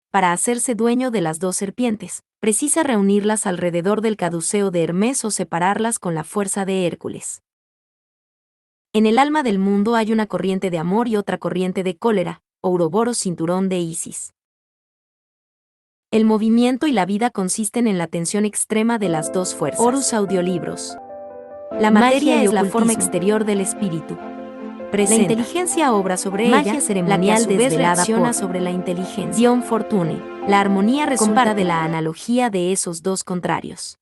S1: Para hacerse dueño de las dos serpientes, precisa reunirlas alrededor del caduceo de Hermes o separarlas con la fuerza de Hércules. En el alma del mundo hay una corriente de amor y otra corriente de cólera, Ouroboros cinturón de Isis. El movimiento y la vida consisten en la tensión extrema de las dos fuerzas. Horus Audiolibros. La materia es la forma exterior del espíritu. Presenta. La inteligencia obra sobre magia ella, ceremonial la que a su vez reacciona sobre la inteligencia. Dion Fortune. La armonía resulta de la analogía de esos dos contrarios.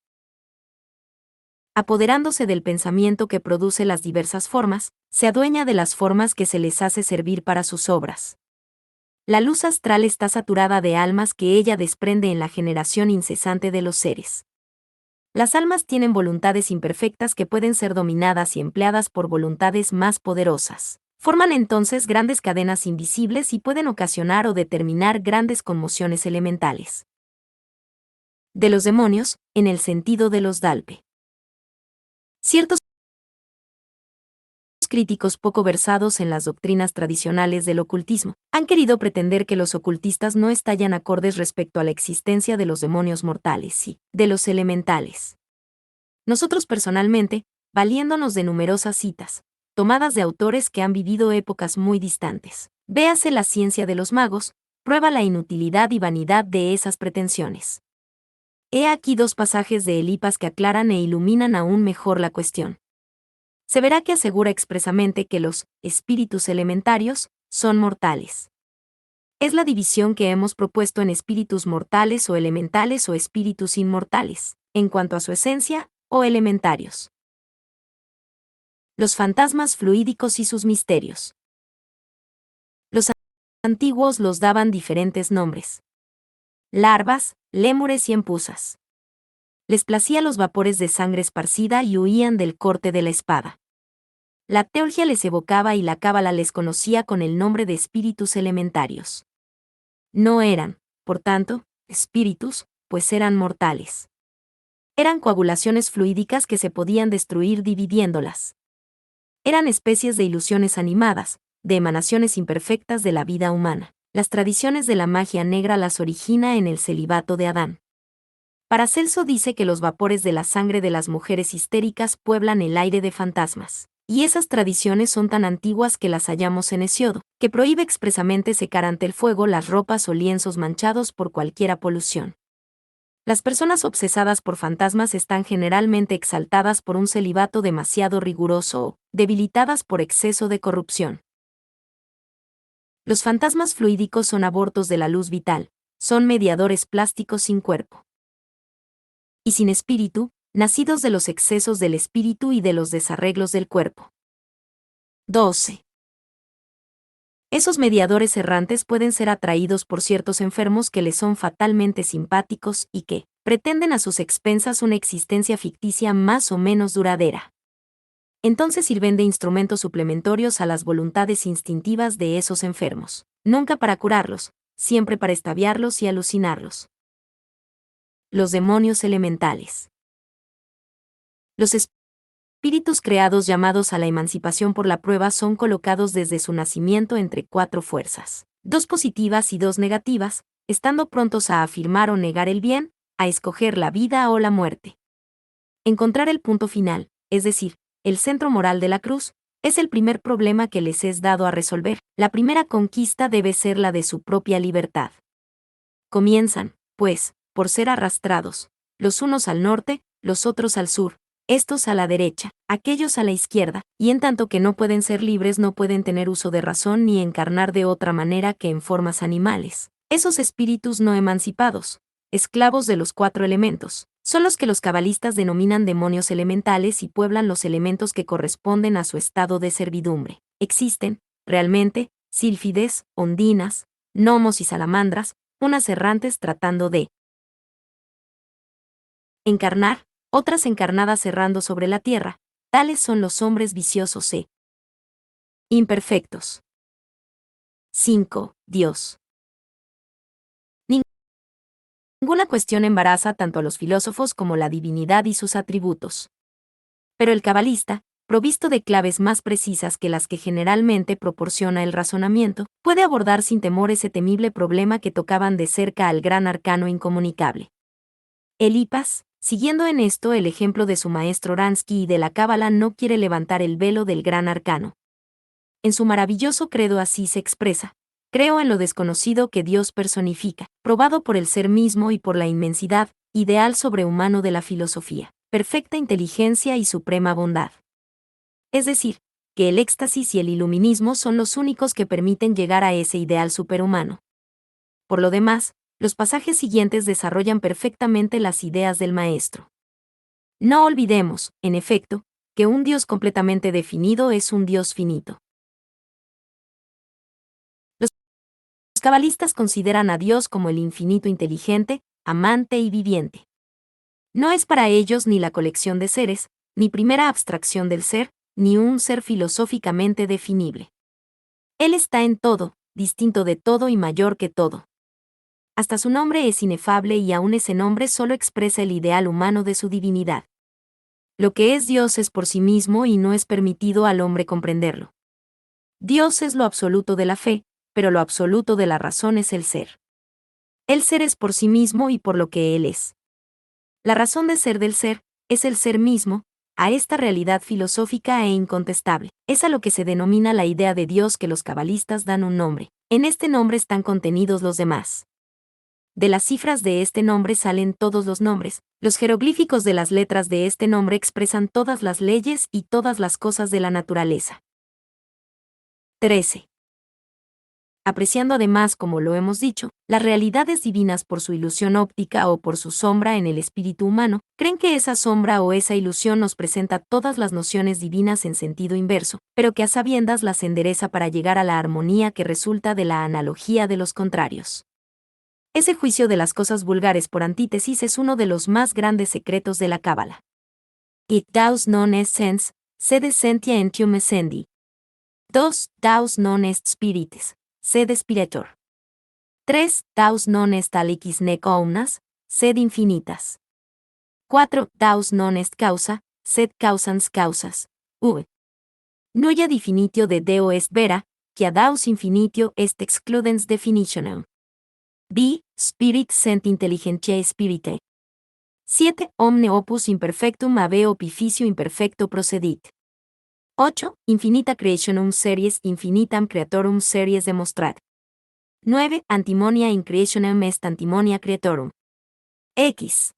S1: Apoderándose del pensamiento que produce las diversas formas, se adueña de las formas que se les hace servir para sus obras. La luz astral está saturada de almas que ella desprende en la generación incesante de los seres. Las almas tienen voluntades imperfectas que pueden ser dominadas y empleadas por voluntades más poderosas. Forman entonces grandes cadenas invisibles y pueden ocasionar o determinar grandes conmociones elementales. De los demonios, en el sentido de los Dalpe. Ciertos críticos poco versados en las doctrinas tradicionales del ocultismo han querido pretender que los ocultistas no estallan acordes respecto a la existencia de los demonios mortales y de los elementales. Nosotros personalmente, valiéndonos de numerosas citas, tomadas de autores que han vivido épocas muy distantes, véase La ciencia de los magos, prueba la inutilidad y vanidad de esas pretensiones. He aquí dos pasajes de Elipas que aclaran e iluminan aún mejor la cuestión. Se verá que asegura expresamente que los espíritus elementarios son mortales. Es la división que hemos propuesto en espíritus mortales o elementales o espíritus inmortales, en cuanto a su esencia, o elementarios. Los fantasmas fluídicos y sus misterios. Los antiguos los daban diferentes nombres. Larvas, lémures y empuzas. Les placía los vapores de sangre esparcida y huían del corte de la espada. La teología les evocaba y la cábala les conocía con el nombre de espíritus elementarios. No eran, por tanto, espíritus, pues eran mortales. Eran coagulaciones fluídicas que se podían destruir dividiéndolas. Eran especies de ilusiones animadas, de emanaciones imperfectas de la vida humana. Las tradiciones de la magia negra las origina en el celibato de Adán. Paracelso dice que los vapores de la sangre de las mujeres histéricas pueblan el aire de fantasmas. Y esas tradiciones son tan antiguas que las hallamos en Hesiodo, que prohíbe expresamente secar ante el fuego las ropas o lienzos manchados por cualquiera polución. Las personas obsesadas por fantasmas están generalmente exaltadas por un celibato demasiado riguroso o debilitadas por exceso de corrupción. Los fantasmas fluídicos son abortos de la luz vital, son mediadores plásticos sin cuerpo y sin espíritu, nacidos de los excesos del espíritu y de los desarreglos del cuerpo. 12. Esos mediadores errantes pueden ser atraídos por ciertos enfermos que les son fatalmente simpáticos y que pretenden a sus expensas una existencia ficticia más o menos duradera. Entonces sirven de instrumentos suplementorios a las voluntades instintivas de esos enfermos, nunca para curarlos, siempre para estaviarlos y alucinarlos. Los demonios elementales. Los espíritus creados llamados a la emancipación por la prueba son colocados desde su nacimiento entre cuatro fuerzas, dos positivas y dos negativas, estando prontos a afirmar o negar el bien, a escoger la vida o la muerte. Encontrar el punto final, es decir, el centro moral de la cruz, es el primer problema que les es dado a resolver. La primera conquista debe ser la de su propia libertad. Comienzan, pues, por ser arrastrados, los unos al norte, los otros al sur, estos a la derecha, aquellos a la izquierda, y en tanto que no pueden ser libres no pueden tener uso de razón ni encarnar de otra manera que en formas animales. Esos espíritus no emancipados, esclavos de los cuatro elementos, son los que los cabalistas denominan demonios elementales y pueblan los elementos que corresponden a su estado de servidumbre. Existen, realmente, sílfides, ondinas, gnomos y salamandras, unas errantes tratando de encarnar, otras encarnadas errando sobre la tierra, tales son los hombres viciosos e imperfectos. 5. Dios. Ninguna cuestión embaraza tanto a los filósofos como la divinidad y sus atributos. Pero el cabalista, provisto de claves más precisas que las que generalmente proporciona el razonamiento, puede abordar sin temor ese temible problema que tocaban de cerca al gran arcano incomunicable. Elipas, siguiendo en esto el ejemplo de su maestro Ransky y de la Cábala, no quiere levantar el velo del gran arcano. En su maravilloso credo así se expresa: creo en lo desconocido que Dios personifica, probado por el ser mismo y por la inmensidad, ideal sobrehumano de la filosofía, perfecta inteligencia y suprema bondad. Es decir, que el éxtasis y el iluminismo son los únicos que permiten llegar a ese ideal superhumano. Por lo demás, los pasajes siguientes desarrollan perfectamente las ideas del maestro. No olvidemos, en efecto, que un Dios completamente definido es un Dios finito. Los cabalistas consideran a Dios como el infinito inteligente, amante y viviente. No es para ellos ni la colección de seres, ni primera abstracción del ser, ni un ser filosóficamente definible. Él está en todo, distinto de todo y mayor que todo. Hasta su nombre es inefable y aún ese nombre solo expresa el ideal humano de su divinidad. Lo que es Dios es por sí mismo y no es permitido al hombre comprenderlo. Dios es lo absoluto de la fe, pero lo absoluto de la razón es el ser. El ser es por sí mismo y por lo que Él es. La razón de ser del ser es el ser mismo, a esta realidad filosófica e incontestable. Es a lo que se denomina la idea de Dios que los cabalistas dan un nombre. En este nombre están contenidos los demás. De las cifras de este nombre salen todos los nombres. Los jeroglíficos de las letras de este nombre expresan todas las leyes y todas las cosas de la naturaleza. 13. Apreciando además, como lo hemos dicho, las realidades divinas por su ilusión óptica o por su sombra en el espíritu humano, creen que esa sombra o esa ilusión nos presenta todas las nociones divinas en sentido inverso, pero que a sabiendas las endereza para llegar a la armonía que resulta de la analogía de los contrarios. Ese juicio de las cosas vulgares por antítesis es uno de los más grandes secretos de la Cábala. It daus non est sens, sed essentia entium essendi. 2. Daus non est spiritus, sed spiritor. 3. Daus non est aliquis nec omnas, sed infinitas. 4. Daus non est causa, sed causans causas. V. Nulla definitio de Deo est vera, quia daus infinitio est excludens definitionem. B. Spirit sent intelligentiae spirite. 7. Omne opus imperfectum habe opificio imperfecto procedit. 8. Infinita creationum series infinitam creatorum series demonstrat. 9. Antimonia in creationem est antimonia creatorum. X.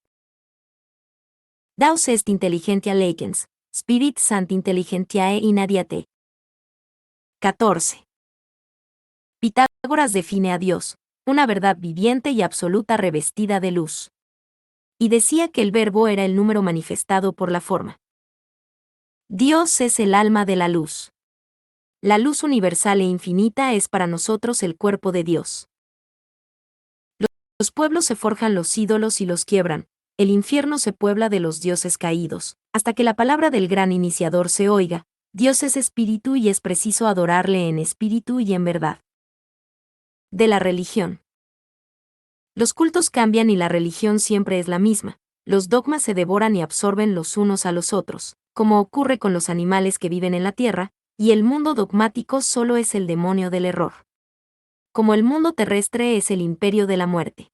S1: Daus est intelligentia legens, spirit sant intelligentiae inadiate. 14. Pitágoras define a Dios, una verdad viviente y absoluta revestida de luz. Y decía que el verbo era el número manifestado por la forma. Dios es el alma de la luz. La luz universal e infinita es para nosotros el cuerpo de Dios. Los pueblos se forjan los ídolos y los quiebran, el infierno se puebla de los dioses caídos, hasta que la palabra del gran iniciador se oiga: Dios es espíritu y es preciso adorarle en espíritu y en verdad. De la religión. Los cultos cambian y la religión siempre es la misma. Los dogmas se devoran y absorben los unos a los otros, como ocurre con los animales que viven en la tierra, y el mundo dogmático solo es el demonio del error. Como el mundo terrestre es el imperio de la muerte.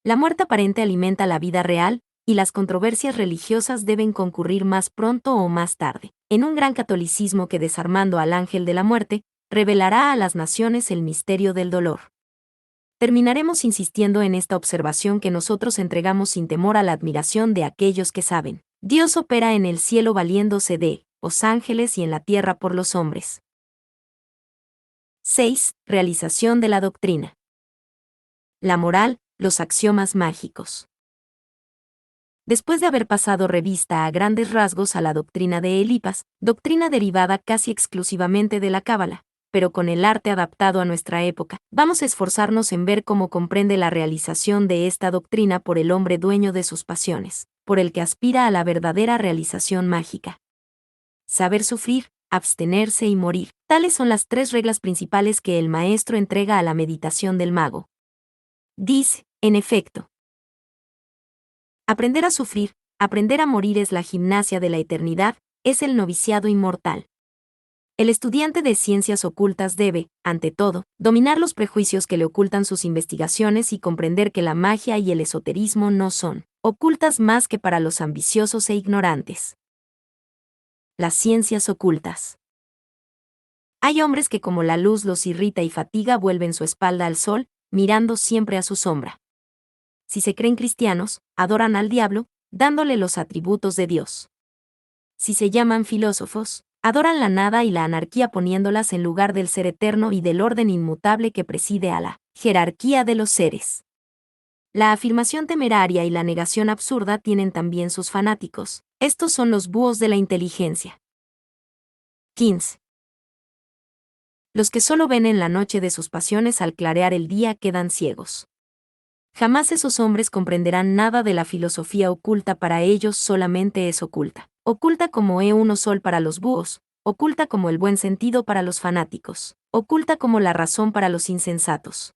S1: La muerte aparente alimenta la vida real, y las controversias religiosas deben concurrir más pronto o más tarde, en un gran catolicismo que, desarmando al ángel de la muerte, revelará a las naciones el misterio del dolor. Terminaremos insistiendo en esta observación que nosotros entregamos sin temor a la admiración de aquellos que saben. Dios opera en el cielo valiéndose de los ángeles y en la tierra por los hombres. 6. Realización de la doctrina. La moral, los axiomas mágicos. Después de haber pasado revista a grandes rasgos a la doctrina de Elipas, doctrina derivada casi exclusivamente de la Cábala, pero con el arte adaptado a nuestra época, vamos a esforzarnos en ver cómo comprende la realización de esta doctrina por el hombre dueño de sus pasiones, por el que aspira a la verdadera realización mágica. Saber sufrir, abstenerse y morir, tales son las 3 reglas principales que el maestro entrega a la meditación del mago. Dice, en efecto, Aprender a sufrir, aprender a morir es la gimnasia de la eternidad, es el noviciado inmortal. El estudiante de ciencias ocultas debe, ante todo, dominar los prejuicios que le ocultan sus investigaciones y comprender que la magia y el esoterismo no son ocultas más que para los ambiciosos e ignorantes. Las ciencias ocultas. Hay hombres que como la luz los irrita y fatiga vuelven su espalda al sol, mirando siempre a su sombra. Si se creen cristianos, adoran al diablo, dándole los atributos de Dios. Si se llaman filósofos, adoran la nada y la anarquía poniéndolas en lugar del ser eterno y del orden inmutable que preside a la jerarquía de los seres. La afirmación temeraria y la negación absurda tienen también sus fanáticos. Estos son los búhos de la inteligencia. 15. Los que solo ven en la noche de sus pasiones al clarear el día quedan ciegos. Jamás esos hombres comprenderán nada de la filosofía oculta, para ellos solamente es oculta. Oculta como uno sol para los búhos, oculta como el buen sentido para los fanáticos, oculta como la razón para los insensatos.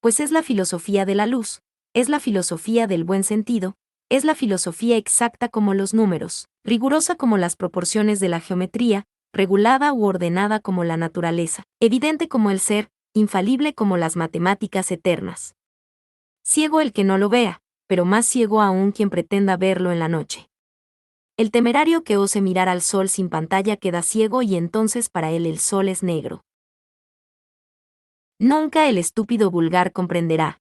S1: Pues es la filosofía de la luz, es la filosofía del buen sentido, es la filosofía exacta como los números, rigurosa como las proporciones de la geometría, regulada u ordenada como la naturaleza, evidente como el ser, infalible como las matemáticas eternas. Ciego el que no lo vea, pero más ciego aún quien pretenda verlo en la noche. El temerario que ose mirar al sol sin pantalla queda ciego y entonces para él el sol es negro. Nunca el estúpido vulgar comprenderá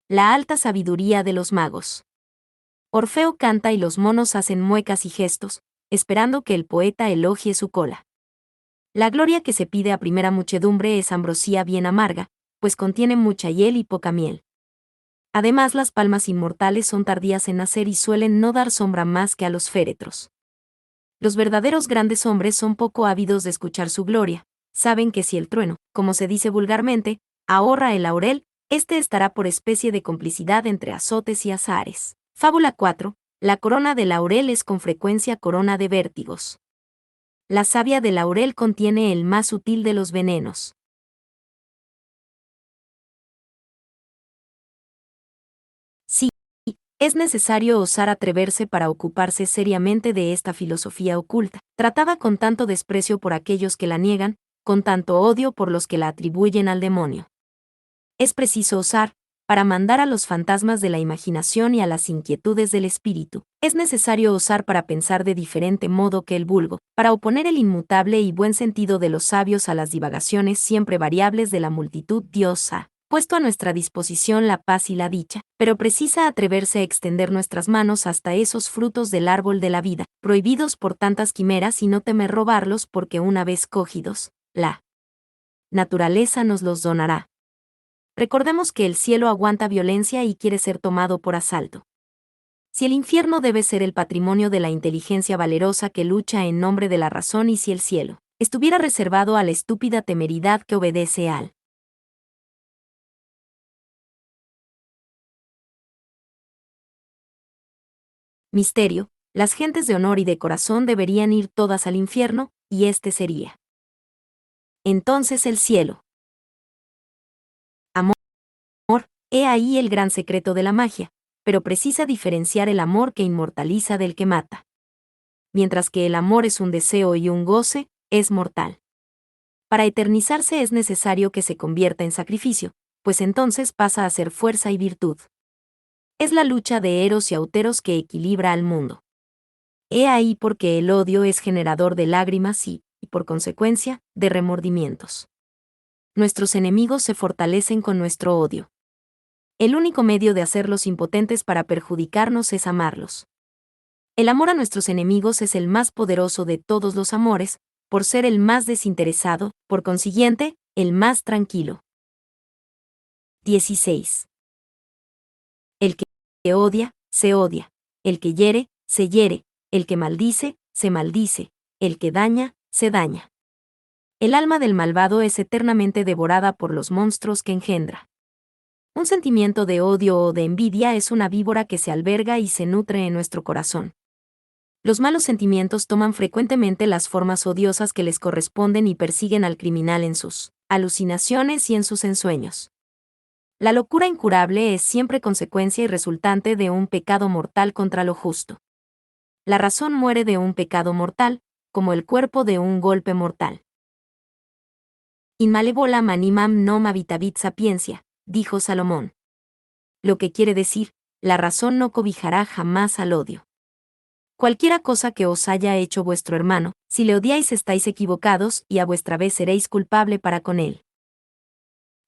S1: la alta sabiduría de los magos. Orfeo canta y los monos hacen muecas y gestos, esperando que el poeta elogie su cola. La gloria que se pide a primera muchedumbre es ambrosía bien amarga, pues contiene mucha hiel y poca miel. Además, las palmas inmortales son tardías en nacer y suelen no dar sombra más que a los féretros. Los verdaderos grandes hombres son poco ávidos de escuchar su gloria, saben que si el trueno, como se dice vulgarmente, ahorra el laurel, este estará por especie de complicidad entre azotes y azahares. Fábula 4. La corona de laurel es con frecuencia corona de vértigos. La savia de laurel contiene el más sutil de los venenos. Sí, es necesario osar atreverse para ocuparse seriamente de esta filosofía oculta, tratada con tanto desprecio por aquellos que la niegan, con tanto odio por los que la atribuyen al demonio. Es preciso osar, para mandar a los fantasmas de la imaginación y a las inquietudes del espíritu. Es necesario osar para pensar de diferente modo que el vulgo, para oponer el inmutable y buen sentido de los sabios a las divagaciones siempre variables de la multitud. Dios ha puesto a nuestra disposición la paz y la dicha, pero precisa atreverse a extender nuestras manos hasta esos frutos del árbol de la vida, prohibidos por tantas quimeras, y no temer robarlos porque una vez cogidos, la naturaleza nos los donará. Recordemos que el cielo aguanta violencia y quiere ser tomado por asalto. Si el infierno debe ser el patrimonio de la inteligencia valerosa que lucha en nombre de la razón, y si el cielo estuviera reservado a la estúpida temeridad que obedece al misterio, las gentes de honor y de corazón deberían ir todas al infierno, y este sería entonces el cielo. Amor, he ahí el gran secreto de la magia, pero precisa diferenciar el amor que inmortaliza del que mata. Mientras que el amor es un deseo y un goce, es mortal. Para eternizarse es necesario que se convierta en sacrificio, pues entonces pasa a ser fuerza y virtud. Es la lucha de Eros y Auteros que equilibra al mundo. He ahí porque el odio es generador de lágrimas y, por consecuencia, de remordimientos. Nuestros enemigos se fortalecen con nuestro odio. El único medio de hacerlos impotentes para perjudicarnos es amarlos. El amor a nuestros enemigos es el más poderoso de todos los amores, por ser el más desinteresado, por consiguiente, el más tranquilo. 16. El que odia, se odia. El que hiere, se hiere. El que maldice, se maldice. El que daña, se daña. El alma del malvado es eternamente devorada por los monstruos que engendra. Un sentimiento de odio o de envidia es una víbora que se alberga y se nutre en nuestro corazón. Los malos sentimientos toman frecuentemente las formas odiosas que les corresponden y persiguen al criminal en sus alucinaciones y en sus ensueños. La locura incurable es siempre consecuencia y resultante de un pecado mortal contra lo justo. La razón muere de un pecado mortal, como el cuerpo de un golpe mortal. In malevola manimam non habitavit sapiencia, dijo Salomón. Lo que quiere decir, la razón no cobijará jamás al odio. Cualquiera cosa que os haya hecho vuestro hermano, si le odiáis estáis equivocados y a vuestra vez seréis culpable para con él.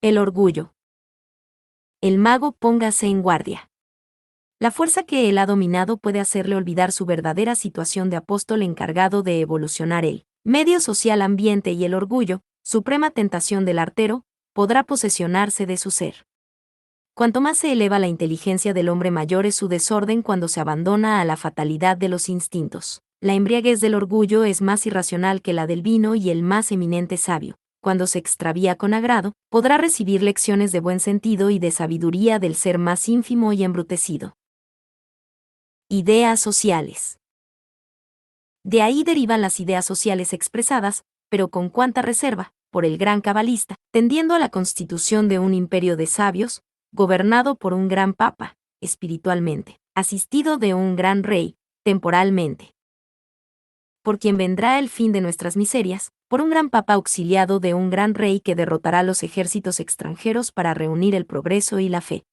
S1: El orgullo. El mago póngase en guardia. La fuerza que él ha dominado puede hacerle olvidar su verdadera situación de apóstol encargado de evolucionar el medio social ambiente y el orgullo, suprema tentación del artero, podrá posesionarse de su ser. Cuanto más se eleva la inteligencia del hombre mayor es su desorden cuando se abandona a la fatalidad de los instintos. La embriaguez del orgullo es más irracional que la del vino y el más eminente sabio, cuando se extravía con agrado, podrá recibir lecciones de buen sentido y de sabiduría del ser más ínfimo y embrutecido. Ideas sociales. De ahí derivan las ideas sociales expresadas, pero con cuánta reserva, por el gran cabalista, tendiendo a la constitución de un imperio de sabios, gobernado por un gran papa, espiritualmente, asistido de un gran rey, temporalmente. Por quien vendrá el fin de nuestras miserias, por un gran papa auxiliado de un gran rey que derrotará los ejércitos extranjeros para reunir el progreso y la fe.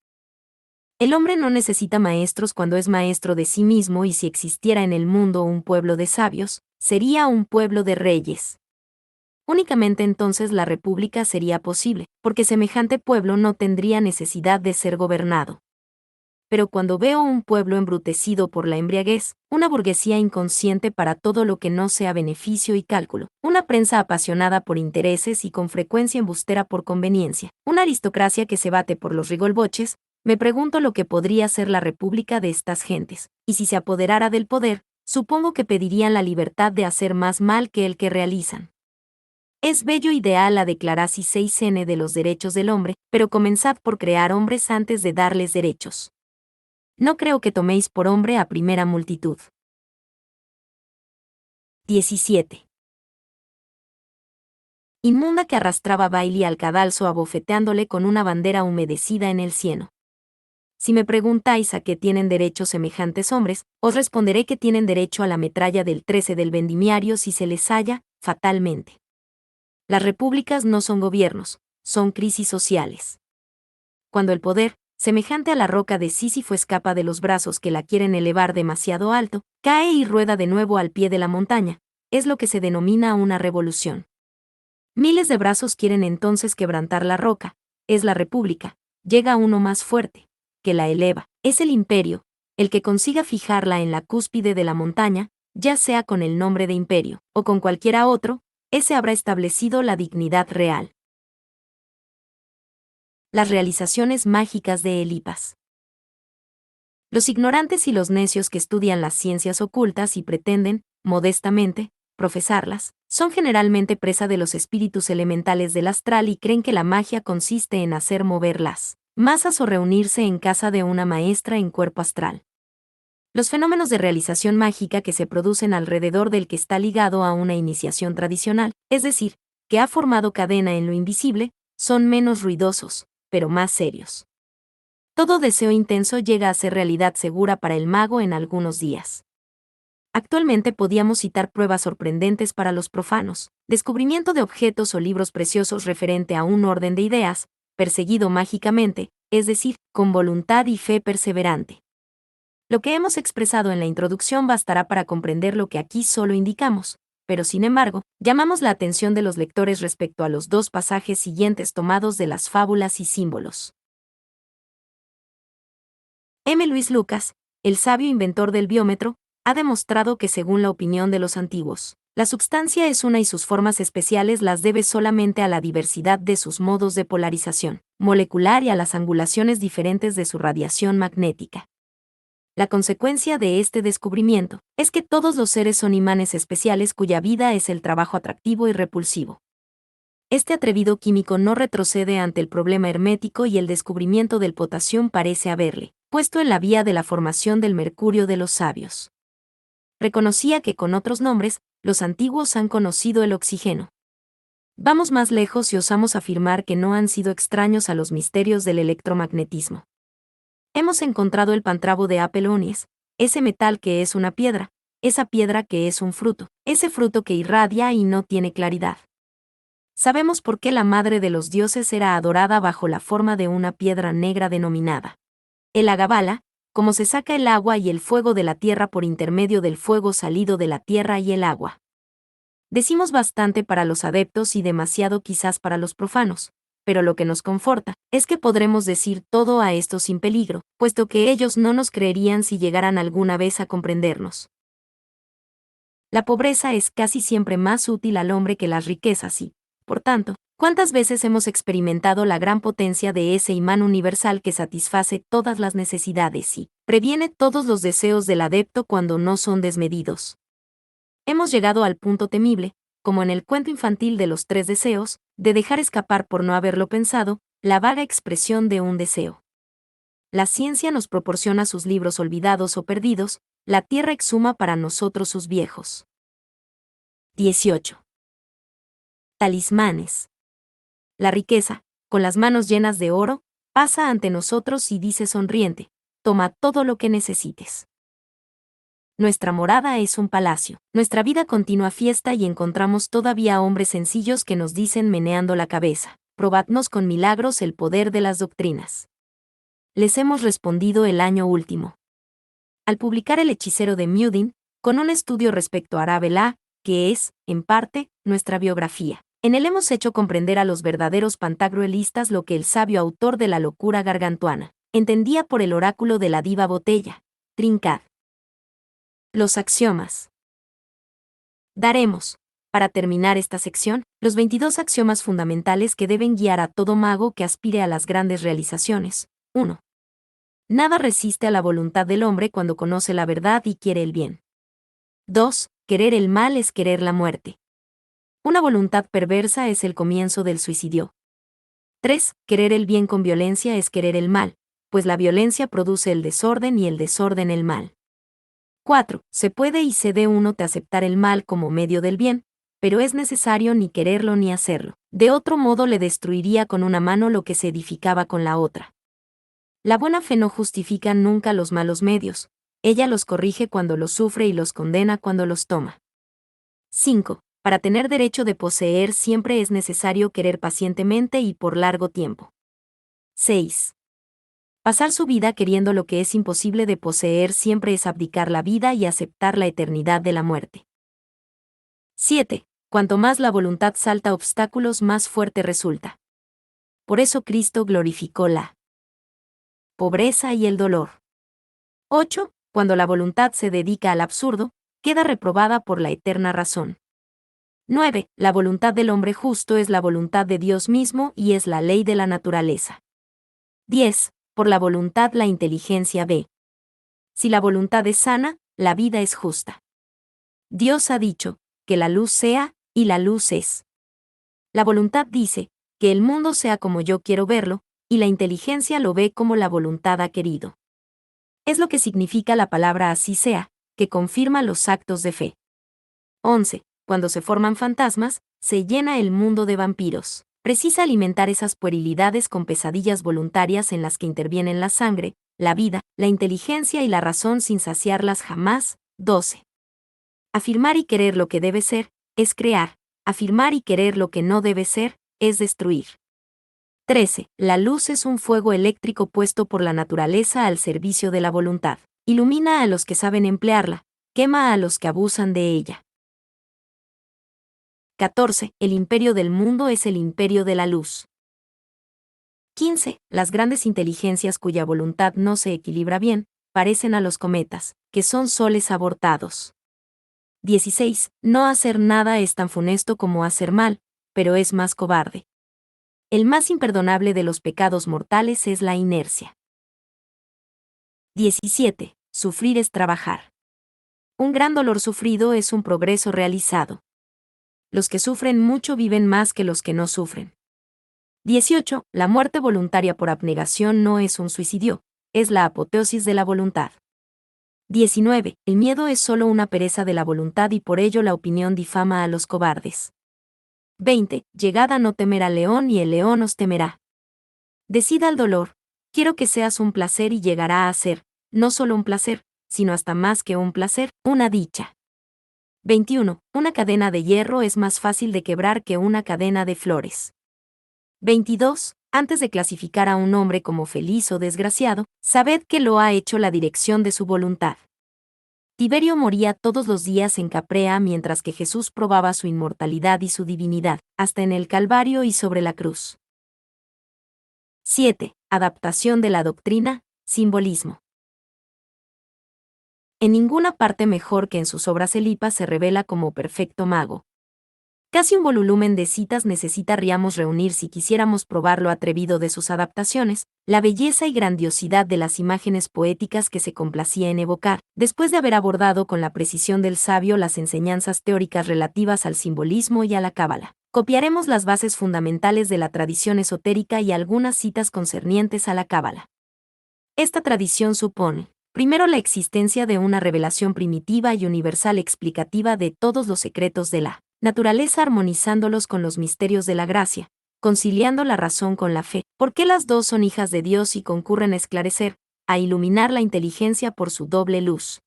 S1: El hombre no necesita maestros cuando es maestro de sí mismo y si existiera en el mundo un pueblo de sabios, sería un pueblo de reyes. Únicamente entonces la república sería posible, porque semejante pueblo no tendría necesidad de ser gobernado. Pero cuando veo un pueblo embrutecido por la embriaguez, una burguesía inconsciente para todo lo que no sea beneficio y cálculo, una prensa apasionada por intereses y con frecuencia embustera por conveniencia, una aristocracia que se bate por los rigolboches, me pregunto lo que podría ser la república de estas gentes, y si se apoderara del poder, supongo que pedirían la libertad de hacer más mal que el que realizan. Es bello ideal la declaración 6N de los derechos del hombre, pero comenzad por crear hombres antes de darles derechos. No creo que toméis por hombre a primera multitud. 17. Inmunda que arrastraba Bailey al cadalso abofeteándole con una bandera humedecida en el cieno. Si me preguntáis a qué tienen derecho semejantes hombres, os responderé que tienen derecho a la metralla del 13 del vendimiario si se les halla, fatalmente. Las repúblicas no son gobiernos, son crisis sociales. Cuando el poder, semejante a la roca de Sísifo escapa de los brazos que la quieren elevar demasiado alto, cae y rueda de nuevo al pie de la montaña, es lo que se denomina una revolución. Miles de brazos quieren entonces quebrantar la roca, es la república, llega uno más fuerte, que la eleva, es el imperio, el que consiga fijarla en la cúspide de la montaña, ya sea con el nombre de imperio, o con cualquiera otro, ese habrá establecido la dignidad real. Las realizaciones mágicas de Elipas. Los ignorantes y los necios que estudian las ciencias ocultas y pretenden, modestamente, profesarlas, son generalmente presa de los espíritus elementales del astral y creen que la magia consiste en hacer mover las masas o reunirse en casa de una maestra en cuerpo astral. Los fenómenos de realización mágica que se producen alrededor del que está ligado a una iniciación tradicional, es decir, que ha formado cadena en lo invisible, son menos ruidosos, pero más serios. Todo deseo intenso llega a ser realidad segura para el mago en algunos días. Actualmente podíamos citar pruebas sorprendentes para los profanos, descubrimiento de objetos o libros preciosos referente a un orden de ideas, perseguido mágicamente, es decir, con voluntad y fe perseverante. Lo que hemos expresado en la introducción bastará para comprender lo que aquí solo indicamos, pero sin embargo, llamamos la atención de los lectores respecto a los dos pasajes siguientes tomados de las fábulas y símbolos. M. Luis Lucas, el sabio inventor del biómetro, ha demostrado que según la opinión de los antiguos, la substancia es una y sus formas especiales las debe solamente a la diversidad de sus modos de polarización molecular y a las angulaciones diferentes de su radiación magnética. La consecuencia de este descubrimiento es que todos los seres son imanes especiales cuya vida es el trabajo atractivo y repulsivo. Este atrevido químico no retrocede ante el problema hermético y el descubrimiento del potasio parece haberle puesto en la vía de la formación del mercurio de los sabios. Reconocía que con otros nombres, los antiguos han conocido el oxígeno. Vamos más lejos y osamos afirmar que no han sido extraños a los misterios del electromagnetismo. Hemos encontrado el pantrabo de Apollonius, ese metal que es una piedra, esa piedra que es un fruto, ese fruto que irradia y no tiene claridad. Sabemos por qué la madre de los dioses era adorada bajo la forma de una piedra negra denominada el agabala, como se saca el agua y el fuego de la tierra por intermedio del fuego salido de la tierra y el agua. Decimos bastante para los adeptos y demasiado quizás para los profanos, pero lo que nos conforta es que podremos decir todo a esto sin peligro, puesto que ellos no nos creerían si llegaran alguna vez a comprendernos. La pobreza es casi siempre más útil al hombre que las riquezas y, por tanto, ¿cuántas veces hemos experimentado la gran potencia de ese imán universal que satisface todas las necesidades y previene todos los deseos del adepto cuando no son desmedidos? Hemos llegado al punto temible, como en el cuento infantil de los 3 deseos, de dejar escapar por no haberlo pensado, la vaga expresión de un deseo. La ciencia nos proporciona sus libros olvidados o perdidos, la tierra exhuma para nosotros sus viejos. 18. Talismanes. La riqueza, con las manos llenas de oro, pasa ante nosotros y dice sonriente, toma todo lo que necesites. Nuestra morada es un palacio, nuestra vida continua fiesta y encontramos todavía hombres sencillos que nos dicen meneando la cabeza, probadnos con milagros el poder de las doctrinas. Les hemos respondido el año último. Al publicar El hechicero de Mudin, con un estudio respecto a Arabella, que es, en parte, nuestra biografía. En él hemos hecho comprender a los verdaderos pantagruelistas lo que el sabio autor de la locura gargantuana entendía por el oráculo de la diva Botella, Trincad. Los axiomas. Daremos, para terminar esta sección, los 22 axiomas fundamentales que deben guiar a todo mago que aspire a las grandes realizaciones. 1. Nada resiste a la voluntad del hombre cuando conoce la verdad y quiere el bien. 2. Querer el mal es querer la muerte. Una voluntad perversa es el comienzo del suicidio. 3. Querer el bien con violencia es querer el mal, pues la violencia produce el desorden y el desorden el mal. 4. Se puede y se debe uno de aceptar el mal como medio del bien, pero es necesario ni quererlo ni hacerlo. De otro modo le destruiría con una mano lo que se edificaba con la otra. La buena fe no justifica nunca los malos medios, ella los corrige cuando los sufre y los condena cuando los toma. 5. Para tener derecho de poseer siempre es necesario querer pacientemente y por largo tiempo. 6. Pasar su vida queriendo lo que es imposible de poseer siempre es abdicar la vida y aceptar la eternidad de la muerte. 7. Cuanto más la voluntad salta obstáculos, más fuerte resulta. Por eso Cristo glorificó la pobreza y el dolor. 8. Cuando la voluntad se dedica al absurdo, queda reprobada por la eterna razón. 9. La voluntad del hombre justo es la voluntad de Dios mismo y es la ley de la naturaleza. 10. Por la voluntad la inteligencia ve. Si la voluntad es sana, la vida es justa. Dios ha dicho, que la luz sea, y la luz es. La voluntad dice, que el mundo sea como yo quiero verlo, y la inteligencia lo ve como la voluntad ha querido. Es lo que significa la palabra así sea, que confirma los actos de fe. 11. Cuando se forman fantasmas, se llena el mundo de vampiros. Precisa alimentar esas puerilidades con pesadillas voluntarias en las que intervienen la sangre, la vida, la inteligencia y la razón sin saciarlas jamás. 12. Afirmar y querer lo que debe ser, es crear. Afirmar y querer lo que no debe ser, es destruir. 13. La luz es un fuego eléctrico puesto por la naturaleza al servicio de la voluntad. Ilumina a los que saben emplearla, quema a los que abusan de ella. 14. El imperio del mundo es el imperio de la luz. 15. Las grandes inteligencias cuya voluntad no se equilibra bien, parecen a los cometas, que son soles abortados. 16. No hacer nada es tan funesto como hacer mal, pero es más cobarde. El más imperdonable de los pecados mortales es la inercia. 17. Sufrir es trabajar. Un gran dolor sufrido es un progreso realizado. Los que sufren mucho viven más que los que no sufren. 18. La muerte voluntaria por abnegación no es un suicidio, es la apoteosis de la voluntad. 19. El miedo es solo una pereza de la voluntad y por ello la opinión difama a los cobardes. 20. Llegad a no temer al león y el león os temerá. Decida al dolor, quiero que seas un placer y llegará a ser, no solo un placer, sino hasta más que un placer, una dicha. 21. Una cadena de hierro es más fácil de quebrar que una cadena de flores. 22. Antes de clasificar a un hombre como feliz o desgraciado, sabed que lo ha hecho la dirección de su voluntad. Tiberio moría todos los días en Caprea mientras que Jesús probaba su inmortalidad y su divinidad, hasta en el Calvario y sobre la cruz. 7. Adaptación de la doctrina, simbolismo. En ninguna parte mejor que en sus obras Elipas se revela como perfecto mago. Casi un volumen de citas necesitaríamos reunir si quisiéramos probar lo atrevido de sus adaptaciones, la belleza y grandiosidad de las imágenes poéticas que se complacía en evocar, después de haber abordado con la precisión del sabio las enseñanzas teóricas relativas al simbolismo y a la cábala. Copiaremos las bases fundamentales de la tradición esotérica y algunas citas concernientes a la cábala. Esta tradición supone, primero, la existencia de una revelación primitiva y universal explicativa de todos los secretos de la naturaleza, armonizándolos con los misterios de la gracia, conciliando la razón con la fe, porque las dos son hijas de Dios y concurren a esclarecer, a iluminar la inteligencia por su doble luz.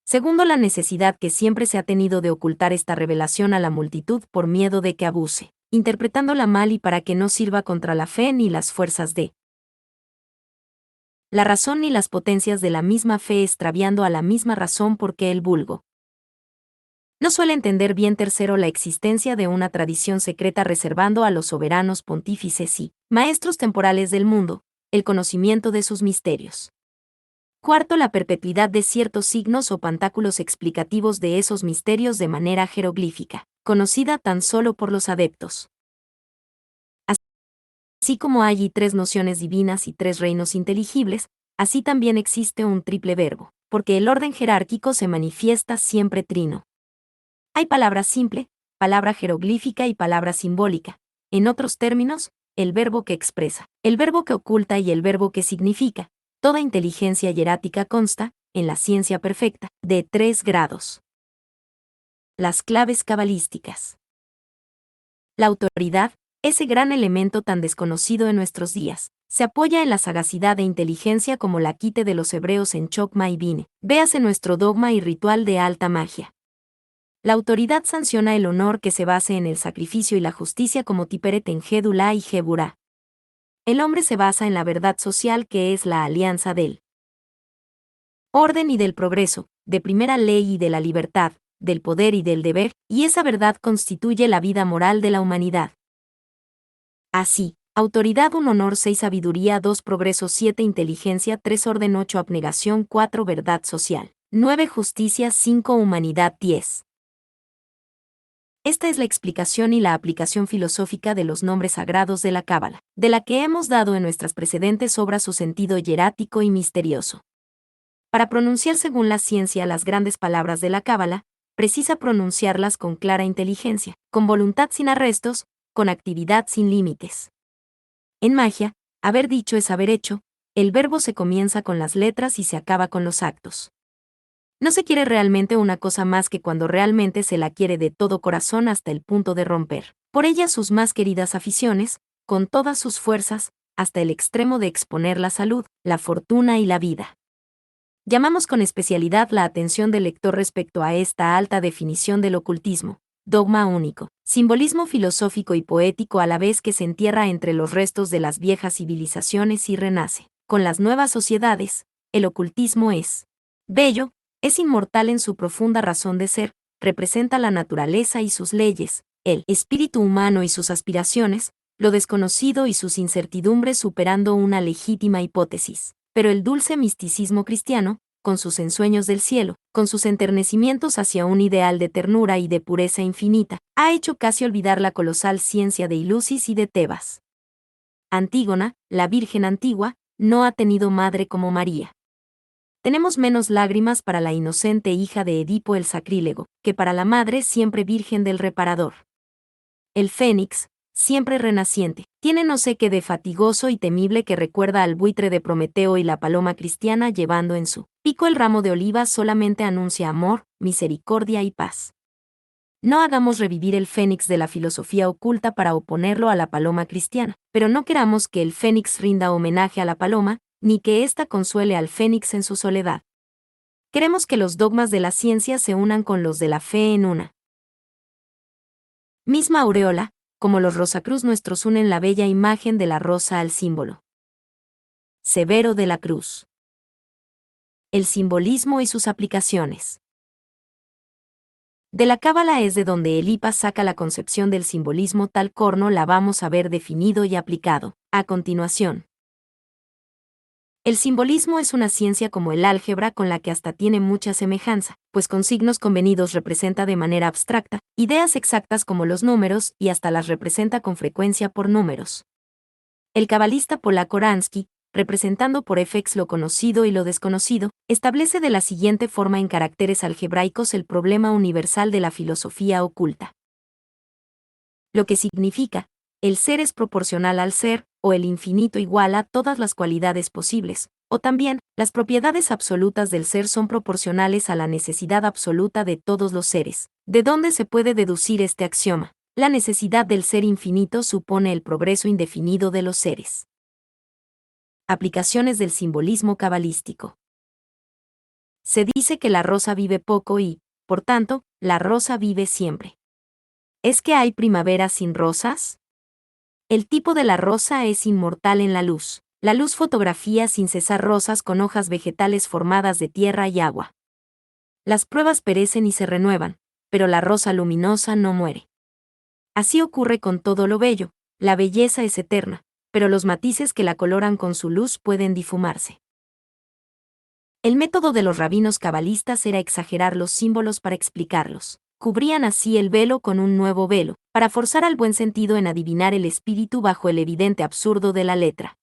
S1: Segundo, la necesidad que siempre se ha tenido de ocultar esta revelación a la multitud por miedo de que abuse, interpretándola mal y para que no sirva contra la fe ni las fuerzas de la razón ni las potencias de la misma fe, extraviando a la misma razón porque el vulgo no suele entender bien. Tercero, la existencia de una tradición secreta reservando a los soberanos pontífices y maestros temporales del mundo el conocimiento de sus misterios. Cuarto, la perpetuidad de ciertos signos o pantáculos explicativos de esos misterios de manera jeroglífica, conocida tan solo por los adeptos. Así como hay tres nociones divinas y tres reinos inteligibles, así también existe un triple verbo, porque el orden jerárquico se manifiesta siempre trino. Hay palabra simple, palabra jeroglífica y palabra simbólica. En otros términos, el verbo que expresa, el verbo que oculta y el verbo que significa. Toda inteligencia hierática consta, en la ciencia perfecta, de 3 grados. Las claves cabalísticas. La autoridad, ese gran elemento tan desconocido en nuestros días, se apoya en la sagacidad e inteligencia como la quite de los hebreos en Chokma y Bine. Véase nuestro dogma y ritual de alta magia. La autoridad sanciona el honor que se base en el sacrificio y la justicia como Tiperet en Gedulá y Geburá. El hombre se basa en la verdad social que es la alianza del orden y del progreso, de primera ley y de la libertad, del poder y del deber, y esa verdad constituye la vida moral de la humanidad. Así, autoridad 1 honor 6 sabiduría 2 progreso 7 inteligencia 3 orden 8 abnegación 4 verdad social 9 justicia 5 humanidad 10. Esta es la explicación y la aplicación filosófica de los nombres sagrados de la Cábala, de la que hemos dado en nuestras precedentes obras su sentido hierático y misterioso. Para pronunciar según la ciencia las grandes palabras de la Cábala, precisa pronunciarlas con clara inteligencia, con voluntad sin arrestos, con actividad sin límites. En magia, haber dicho es haber hecho, el verbo se comienza con las letras y se acaba con los actos. No se quiere realmente una cosa más que cuando realmente se la quiere de todo corazón hasta el punto de romper por ella sus más queridas aficiones, con todas sus fuerzas, hasta el extremo de exponer la salud, la fortuna y la vida. Llamamos con especialidad la atención del lector respecto a esta alta definición del ocultismo, dogma único, simbolismo filosófico y poético a la vez que se entierra entre los restos de las viejas civilizaciones y renace. Con las nuevas sociedades, el ocultismo es bello, es inmortal en su profunda razón de ser, representa la naturaleza y sus leyes, el espíritu humano y sus aspiraciones, lo desconocido y sus incertidumbres superando una legítima hipótesis. Pero el dulce misticismo cristiano, con sus ensueños del cielo, con sus enternecimientos hacia un ideal de ternura y de pureza infinita, ha hecho casi olvidar la colosal ciencia de Ilusis y de Tebas. Antígona, la Virgen antigua, no ha tenido madre como María. Tenemos menos lágrimas para la inocente hija de Edipo el sacrílego, que para la madre siempre virgen del reparador. El fénix, siempre renaciente, tiene no sé qué de fatigoso y temible que recuerda al buitre de Prometeo, y la paloma cristiana llevando en su pico el ramo de oliva solamente anuncia amor, misericordia y paz. No hagamos revivir el fénix de la filosofía oculta para oponerlo a la paloma cristiana, pero no queramos que el fénix rinda homenaje a la paloma, ni que ésta consuele al fénix en su soledad. Queremos que los dogmas de la ciencia se unan con los de la fe en una misma aureola, como los Rosacruz nuestros unen la bella imagen de la rosa al símbolo. Severo de la Cruz. El simbolismo y sus aplicaciones. De la Cábala es de donde Elipas saca la concepción del simbolismo, tal corno la vamos a ver definido y aplicado, a continuación. El simbolismo es una ciencia como el álgebra con la que hasta tiene mucha semejanza, pues con signos convenidos representa de manera abstracta ideas exactas como los números y hasta las representa con frecuencia por números. El cabalista polaco Ransky, representando por fx lo conocido y lo desconocido, establece de la siguiente forma en caracteres algebraicos el problema universal de la filosofía oculta. Lo que significa, el ser es proporcional al ser, o el infinito iguala todas las cualidades posibles, o también, las propiedades absolutas del ser son proporcionales a la necesidad absoluta de todos los seres. ¿De dónde se puede deducir este axioma? La necesidad del ser infinito supone el progreso indefinido de los seres. Aplicaciones del simbolismo cabalístico. Se dice que la rosa vive poco y, por tanto, la rosa vive siempre. ¿Es que hay primavera sin rosas? El tipo de la rosa es inmortal en la luz. La luz fotografía sin cesar rosas con hojas vegetales formadas de tierra y agua. Las pruebas perecen y se renuevan, pero la rosa luminosa no muere. Así ocurre con todo lo bello, la belleza es eterna, pero los matices que la coloran con su luz pueden difumarse. El método de los rabinos cabalistas era exagerar los símbolos para explicarlos. Cubrían así el velo con un nuevo velo, para forzar al buen sentido en adivinar el espíritu bajo el evidente absurdo de la letra.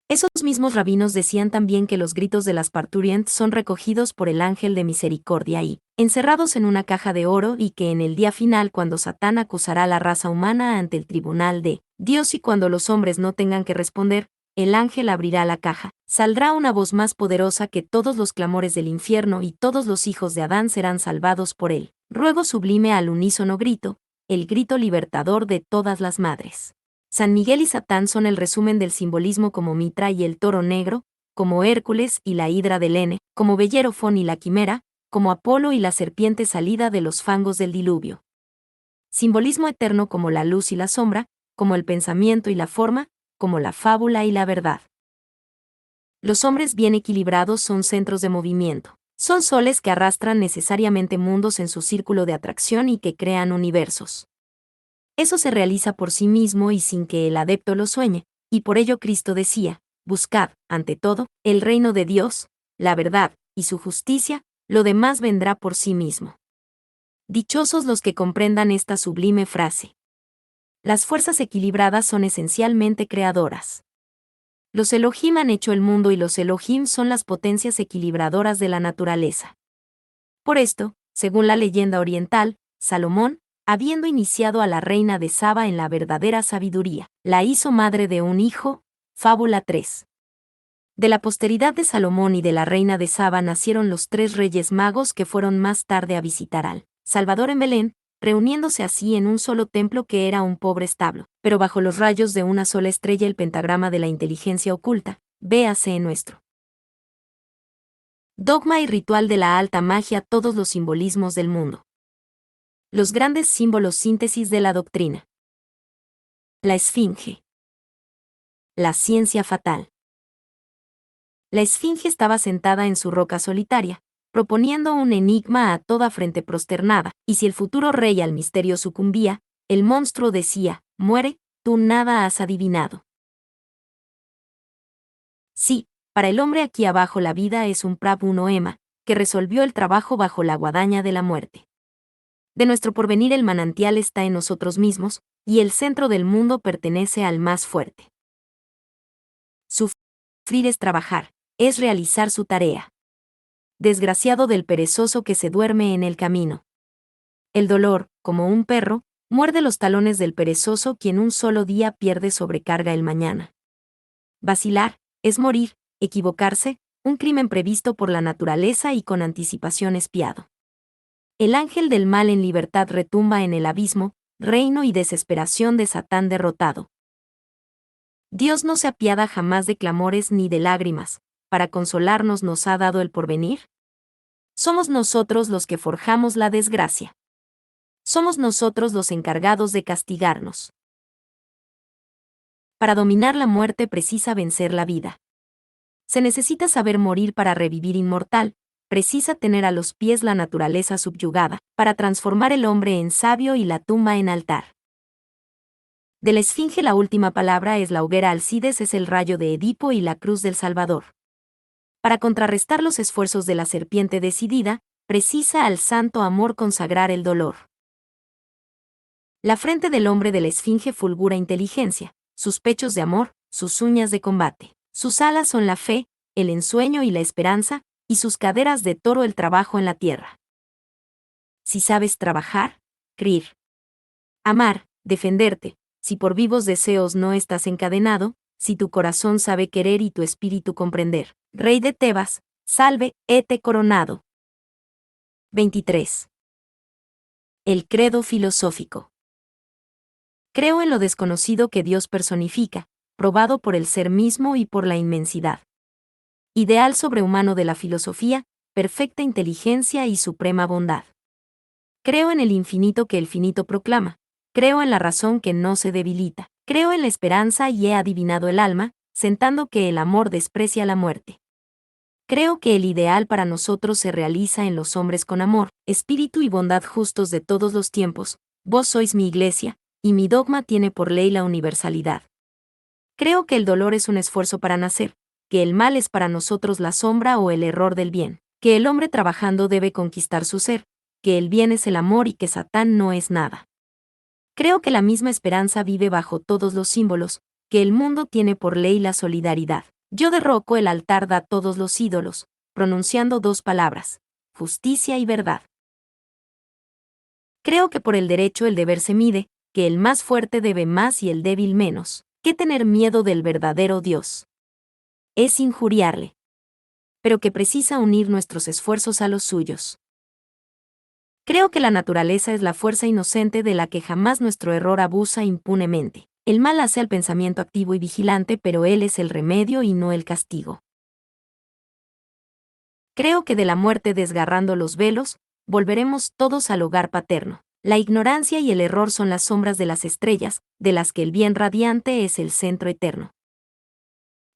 S1: Esos mismos rabinos decían también que los gritos de las parturientes son recogidos por el ángel de misericordia y, encerrados en una caja de oro, y que en el día final, cuando Satán acusará a la raza humana ante el tribunal de Dios y cuando los hombres no tengan que responder, el ángel abrirá la caja, saldrá una voz más poderosa que todos los clamores del infierno y todos los hijos de Adán serán salvados por él. Ruego sublime al unísono grito, el grito libertador de todas las madres. San Miguel y Satán son el resumen del simbolismo como Mitra y el toro negro, como Hércules y la hidra del N, como Bellerofón y la quimera, como Apolo y la serpiente salida de los fangos del diluvio. Simbolismo eterno como la luz y la sombra, como el pensamiento y la forma, como la fábula y la verdad. Los hombres bien equilibrados son centros de movimiento. Son soles que arrastran necesariamente mundos en su círculo de atracción y que crean universos. Eso se realiza por sí mismo y sin que el adepto lo sueñe, y por ello Cristo decía, buscad, ante todo, el reino de Dios, la verdad, y su justicia, lo demás vendrá por sí mismo. Dichosos los que comprendan esta sublime frase. Las fuerzas equilibradas son esencialmente creadoras. Los Elohim han hecho el mundo y los Elohim son las potencias equilibradoras de la naturaleza. Por esto, según la leyenda oriental, Salomón, habiendo iniciado a la reina de Saba en la verdadera sabiduría, la hizo madre de un hijo, fábula 3. De la posteridad de Salomón y de la reina de Saba nacieron los 3 reyes magos que fueron más tarde a visitar al Salvador en Belén, reuniéndose así en un solo templo que era un pobre establo, pero bajo los rayos de una sola estrella el pentagrama de la inteligencia oculta, véase en nuestro dogma y ritual de la alta magia todos los simbolismos del mundo. Los grandes símbolos síntesis de la doctrina. La esfinge. La ciencia fatal. La esfinge estaba sentada en su roca solitaria, proponiendo un enigma a toda frente prosternada, y si el futuro rey al misterio sucumbía, el monstruo decía, muere, tú nada has adivinado. Sí, para el hombre aquí abajo la vida es un Prabhu-Noema, que resolvió el trabajo bajo la guadaña de la muerte. De nuestro porvenir el manantial está en nosotros mismos, y el centro del mundo pertenece al más fuerte. Sufrir es trabajar, es realizar su tarea. Desgraciado del perezoso que se duerme en el camino. El dolor, como un perro, muerde los talones del perezoso quien un solo día pierde sobrecarga el mañana. Vacilar, es morir, equivocarse, un crimen previsto por la naturaleza y con anticipación espiado. El ángel del mal en libertad retumba en el abismo, reino y desesperación de Satán derrotado. Dios no se apiada jamás de clamores ni de lágrimas, para consolarnos nos ha dado el porvenir. Somos nosotros los que forjamos la desgracia. Somos nosotros los encargados de castigarnos. Para dominar la muerte precisa vencer la vida. Se necesita saber morir para revivir inmortal, precisa tener a los pies la naturaleza subyugada, para transformar el hombre en sabio y la tumba en altar. De la esfinge la última palabra es la hoguera, Alcides es el rayo de Edipo y la cruz del Salvador. Para contrarrestar los esfuerzos de la serpiente decidida, precisa al santo amor consagrar el dolor. La frente del hombre de la esfinge fulgura inteligencia, sus pechos de amor, sus uñas de combate. Sus alas son la fe, el ensueño y la esperanza, y sus caderas de toro el trabajo en la tierra. Si sabes trabajar, criar, amar, defenderte, si por vivos deseos no estás encadenado, si tu corazón sabe querer y tu espíritu comprender, Rey de Tebas, salve, hete coronado. 23. El credo filosófico. Creo en lo desconocido que Dios personifica, probado por el ser mismo y por la inmensidad. Ideal sobrehumano de la filosofía, perfecta inteligencia y suprema bondad. Creo en el infinito que el finito proclama, creo en la razón que no se debilita, creo en la esperanza y he adivinado el alma, sentando que el amor desprecia la muerte. Creo que el ideal para nosotros se realiza en los hombres con amor, espíritu y bondad justos de todos los tiempos, vos sois mi iglesia, y mi dogma tiene por ley la universalidad. Creo que el dolor es un esfuerzo para nacer, que el mal es para nosotros la sombra o el error del bien, que el hombre trabajando debe conquistar su ser, que el bien es el amor y que Satán no es nada. Creo que la misma esperanza vive bajo todos los símbolos, que el mundo tiene por ley la solidaridad. Yo derroco el altar da todos los ídolos, pronunciando dos palabras, justicia y verdad. Creo que por el derecho el deber se mide, que el más fuerte debe más y el débil menos, que tener miedo del verdadero Dios es injuriarle, pero que precisa unir nuestros esfuerzos a los suyos. Creo que la naturaleza es la fuerza inocente de la que jamás nuestro error abusa impunemente. El mal hace al pensamiento activo y vigilante, pero él es el remedio y no el castigo. Creo que de la muerte desgarrando los velos, volveremos todos al hogar paterno. La ignorancia y el error son las sombras de las estrellas, de las que el bien radiante es el centro eterno.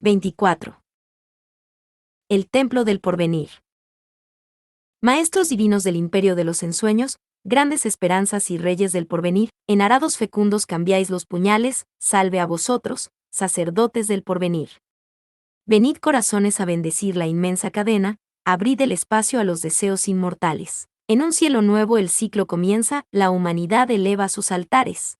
S1: 24. El templo del porvenir. Maestros divinos del imperio de los ensueños, grandes esperanzas y reyes del porvenir, en arados fecundos cambiáis los puñales, salve a vosotros, sacerdotes del porvenir. Venid corazones a bendecir la inmensa cadena, abrid el espacio a los deseos inmortales. En un cielo nuevo el ciclo comienza, la humanidad eleva sus altares.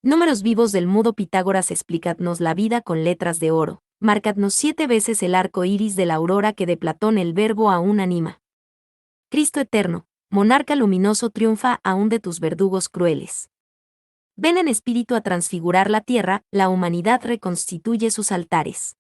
S1: Números vivos del mudo Pitágoras, explicadnos la vida con letras de oro, marcadnos 7 veces el arco iris de la aurora que de Platón el verbo aún anima. Cristo eterno, monarca luminoso, triunfa aún de tus verdugos crueles. Ven en espíritu a transfigurar la tierra, la humanidad reconstituye sus altares.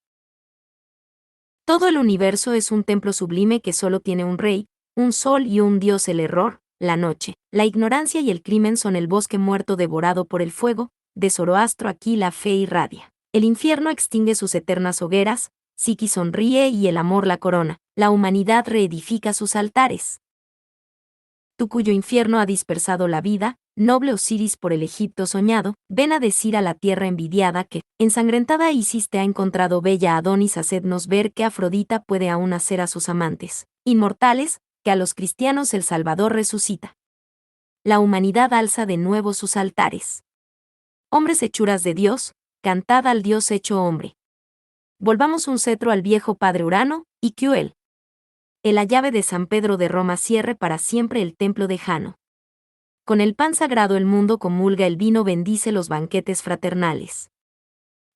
S1: Todo el universo es un templo sublime que solo tiene un rey, un sol y un dios: el error, la noche, la ignorancia y el crimen son el bosque muerto devorado por el fuego, de Zoroastro aquí la fe irradia. El infierno extingue sus eternas hogueras, Psiqui sonríe y el amor la corona, la humanidad reedifica sus altares. Tú cuyo infierno ha dispersado la vida, noble Osiris por el Egipto soñado, ven a decir a la tierra envidiada que, ensangrentada Isis te ha encontrado bella Adonis, hacednos ver que Afrodita puede aún hacer a sus amantes inmortales, que a los cristianos el Salvador resucita. La humanidad alza de nuevo sus altares. Hombres hechuras de Dios, cantad al Dios hecho hombre. Volvamos un cetro al viejo padre Urano, y que él, la llave de San Pedro de Roma, cierre para siempre el templo de Jano. Con el pan sagrado el mundo comulga, el vino bendice los banquetes fraternales.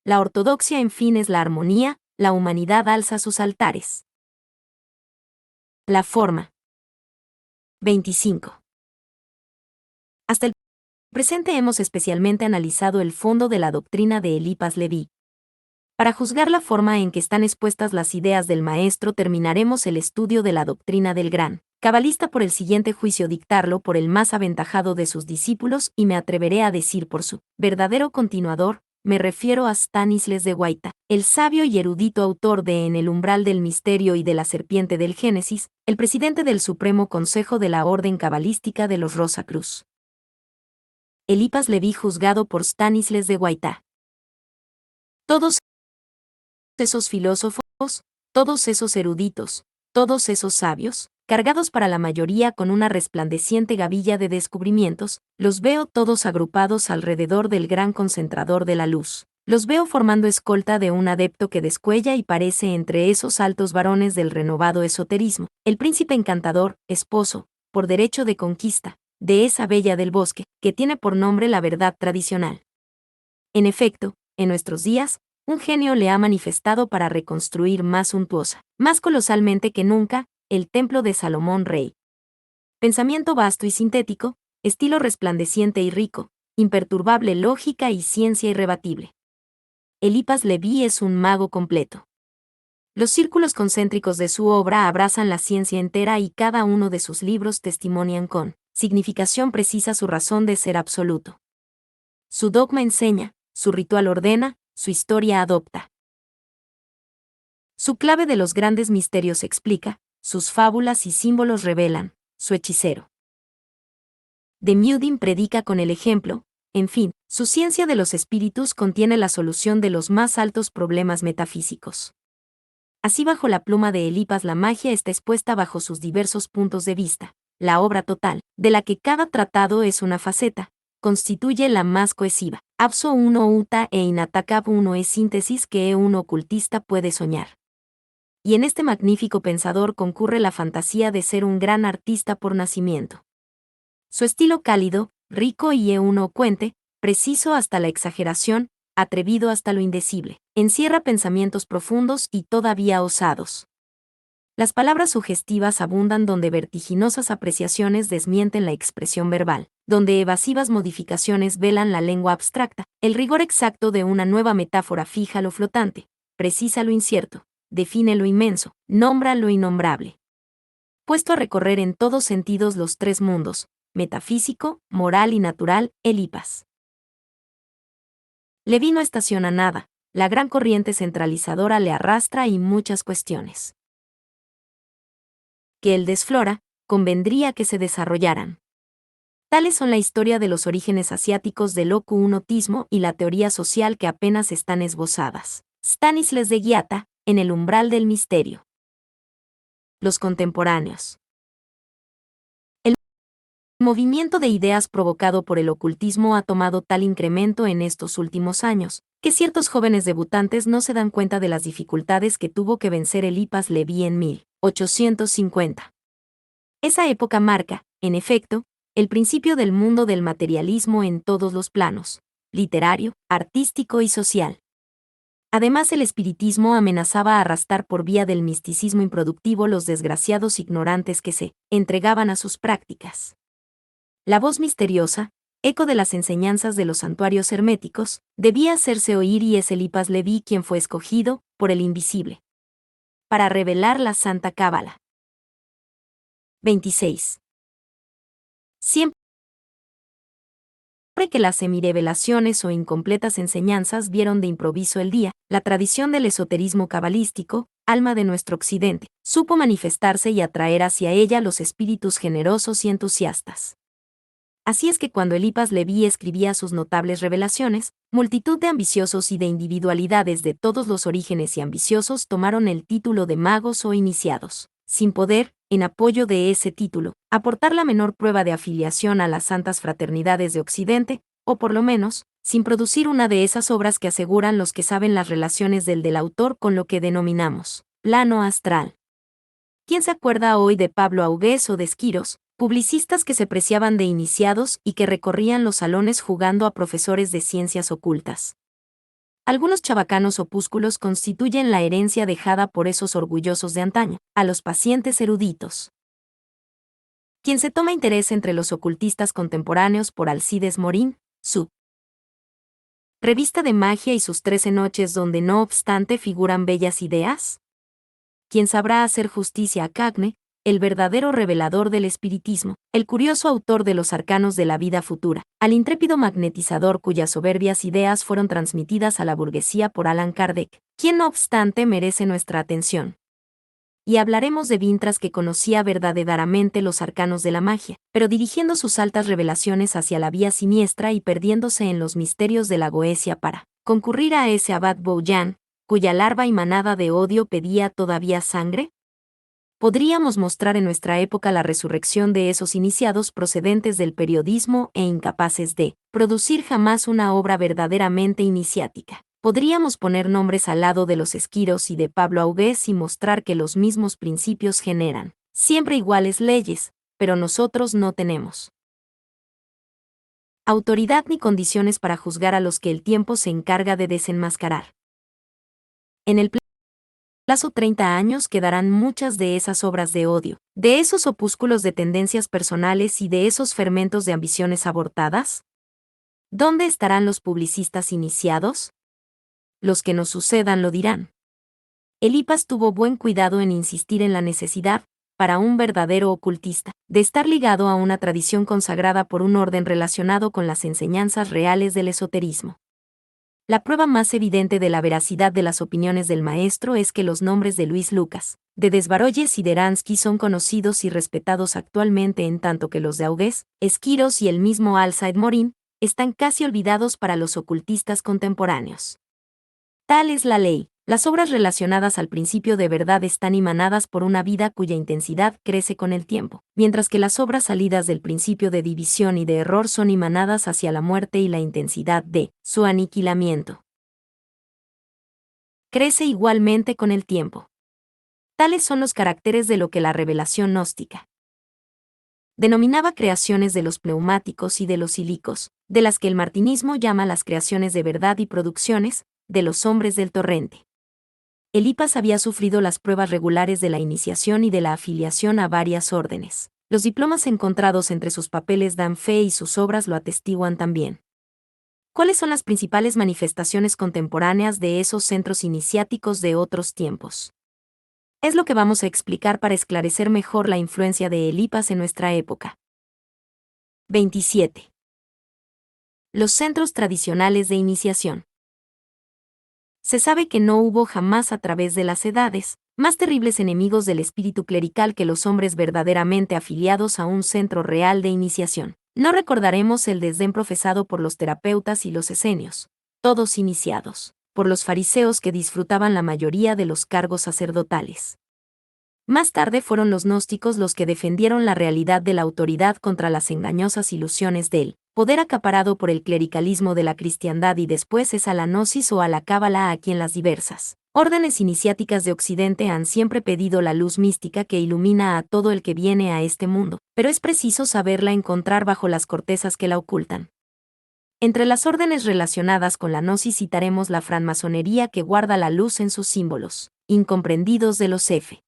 S1: La ortodoxia en fin es la armonía, la humanidad alza sus altares. La forma. 25. Hasta el presente hemos especialmente analizado el fondo de la doctrina de Elipas Leví. Para juzgar la forma en que están expuestas las ideas del maestro terminaremos el estudio de la doctrina del gran cabalista por el siguiente juicio dictarlo por el más aventajado de sus discípulos y me atreveré a decir por su verdadero continuador, me refiero a Stanisles de Guaita, el sabio y erudito autor de En el umbral del misterio y de la serpiente del Génesis, el presidente del Supremo Consejo de la Orden Cabalística de los Rosacruz. Elipas Leví juzgado por Stanisles de Guaita. Todos esos filósofos, todos esos eruditos, todos esos sabios, cargados para la mayoría con una resplandeciente gavilla de descubrimientos, los veo todos agrupados alrededor del gran concentrador de la luz. Los veo formando escolta de un adepto que descuella y parece entre esos altos varones del renovado esoterismo, el príncipe encantador, esposo, por derecho de conquista, de esa bella del bosque, que tiene por nombre la verdad tradicional. En efecto, en nuestros días, un genio le ha manifestado para reconstruir más suntuosa, más colosalmente que nunca, el templo de Salomón Rey. Pensamiento vasto y sintético, estilo resplandeciente y rico, imperturbable lógica y ciencia irrebatible. Elipas Leví es un mago completo. Los círculos concéntricos de su obra abrazan la ciencia entera y cada uno de sus libros testimonian con significación precisa su razón de ser absoluto. Su dogma enseña, su ritual ordena, su historia adopta. Su clave de los grandes misterios explica, sus fábulas y símbolos revelan, su hechicero. De Mudin predica con el ejemplo, en fin, su ciencia de los espíritus contiene la solución de los más altos problemas metafísicos. Así bajo la pluma de Elipas la magia está expuesta bajo sus diversos puntos de vista, la obra total, de la que cada tratado es una faceta, constituye la más cohesiva. Abso uno uta e inatacab uno es síntesis que un ocultista puede soñar. Y en este magnífico pensador concurre la fantasía de ser un gran artista por nacimiento. Su estilo cálido, rico y eunocuente, preciso hasta la exageración, atrevido hasta lo indecible, encierra pensamientos profundos y todavía osados. Las palabras sugestivas abundan donde vertiginosas apreciaciones desmienten la expresión verbal, donde evasivas modificaciones velan la lengua abstracta, el rigor exacto de una nueva metáfora fija lo flotante, precisa lo incierto, define lo inmenso, nombra lo innombrable. Puesto a recorrer en todos sentidos los tres mundos, metafísico, moral y natural, Elipas Leví no estaciona nada, la gran corriente centralizadora le arrastra y muchas cuestiones que él desflora, convendría que se desarrollaran. Tales son la historia de los orígenes asiáticos del ocu-unotismo y la teoría social que apenas están esbozadas. Stanisles de Guiata, en el umbral del misterio. Los contemporáneos. El movimiento de ideas provocado por el ocultismo ha tomado tal incremento en estos últimos años, que ciertos jóvenes debutantes no se dan cuenta de las dificultades que tuvo que vencer Elipas Leví en 1850. Esa época marca, en efecto, el principio del mundo del materialismo en todos los planos, literario, artístico y social. Además, el espiritismo amenazaba arrastrar por vía del misticismo improductivo los desgraciados ignorantes que se entregaban a sus prácticas. La voz misteriosa, eco de las enseñanzas de los santuarios herméticos, debía hacerse oír y es Elipas Leví quien fue escogido, por el invisible, para revelar la Santa Cábala. 26. Siempre que las semirevelaciones o incompletas enseñanzas vieron de improviso el día, la tradición del esoterismo cabalístico, alma de nuestro occidente, supo manifestarse y atraer hacia ella los espíritus generosos y entusiastas. Así es que cuando Elipas Leví escribía sus notables revelaciones, multitud de ambiciosos y de individualidades de todos los orígenes y ambiciosos tomaron el título de magos o iniciados, sin poder, en apoyo de ese título, aportar la menor prueba de afiliación a las santas fraternidades de Occidente, o por lo menos, sin producir una de esas obras que aseguran los que saben las relaciones del autor con lo que denominamos plano astral. ¿Quién se acuerda hoy de Pablo Augués o de Esquiros, publicistas que se preciaban de iniciados y que recorrían los salones jugando a profesores de ciencias ocultas? Algunos chabacanos opúsculos constituyen la herencia dejada por esos orgullosos de antaño, a los pacientes eruditos. Quien se toma interés entre los ocultistas contemporáneos por Alcides Morín, su revista de magia y sus 13 noches donde no obstante figuran bellas ideas. Quien sabrá hacer justicia a Cagne, el verdadero revelador del espiritismo, el curioso autor de los arcanos de la vida futura, al intrépido magnetizador cuyas soberbias ideas fueron transmitidas a la burguesía por Allan Kardec, quien no obstante merece nuestra atención. Y hablaremos de Vintras, que conocía verdaderamente los arcanos de la magia, pero dirigiendo sus altas revelaciones hacia la vía siniestra y perdiéndose en los misterios de la Goecia para concurrir a ese abad Bouillan, cuya larva y manada de odio pedía todavía sangre. Podríamos mostrar en nuestra época la resurrección de esos iniciados procedentes del periodismo e incapaces de producir jamás una obra verdaderamente iniciática. Podríamos poner nombres al lado de los Esquiros y de Pablo Augués y mostrar que los mismos principios generan siempre iguales leyes, pero nosotros no tenemos autoridad ni condiciones para juzgar a los que el tiempo se encarga de desenmascarar. En el plazo 30 años quedarán muchas de esas obras de odio, de esos opúsculos de tendencias personales y de esos fermentos de ambiciones abortadas. ¿Dónde estarán los publicistas iniciados? Los que nos sucedan lo dirán. Elipas tuvo buen cuidado en insistir en la necesidad, para un verdadero ocultista, de estar ligado a una tradición consagrada por un orden relacionado con las enseñanzas reales del esoterismo. La prueba más evidente de la veracidad de las opiniones del maestro es que los nombres de Luis Lucas, de Desbarolles y de Eransky son conocidos y respetados actualmente, en tanto que los de Augués, Esquiros y el mismo Alcide Morin están casi olvidados para los ocultistas contemporáneos. Tal es la ley. Las obras relacionadas al principio de verdad están emanadas por una vida cuya intensidad crece con el tiempo, mientras que las obras salidas del principio de división y de error son emanadas hacia la muerte y la intensidad de su aniquilamiento crece igualmente con el tiempo. Tales son los caracteres de lo que la revelación gnóstica denominaba creaciones de los pneumáticos y de los silicos, de las que el martinismo llama las creaciones de verdad y producciones de los hombres del torrente. Elipas había sufrido las pruebas regulares de la iniciación y de la afiliación a varias órdenes. Los diplomas encontrados entre sus papeles dan fe y sus obras lo atestiguan también. ¿Cuáles son las principales manifestaciones contemporáneas de esos centros iniciáticos de otros tiempos? Es lo que vamos a explicar para esclarecer mejor la influencia de Elipas en nuestra época. 27. Los centros tradicionales de iniciación. Se sabe que no hubo jamás a través de las edades más terribles enemigos del espíritu clerical que los hombres verdaderamente afiliados a un centro real de iniciación. No recordaremos el desdén profesado por los terapeutas y los esenios, todos iniciados, por los fariseos que disfrutaban la mayoría de los cargos sacerdotales. Más tarde fueron los gnósticos los que defendieron la realidad de la autoridad contra las engañosas ilusiones del poder acaparado por el clericalismo de la cristiandad, y después es a la gnosis o a la cábala a quien las diversas órdenes iniciáticas de Occidente han siempre pedido la luz mística que ilumina a todo el que viene a este mundo, pero es preciso saberla encontrar bajo las cortezas que la ocultan. Entre las órdenes relacionadas con la gnosis citaremos la francmasonería, que guarda la luz en sus símbolos, incomprendidos de los F.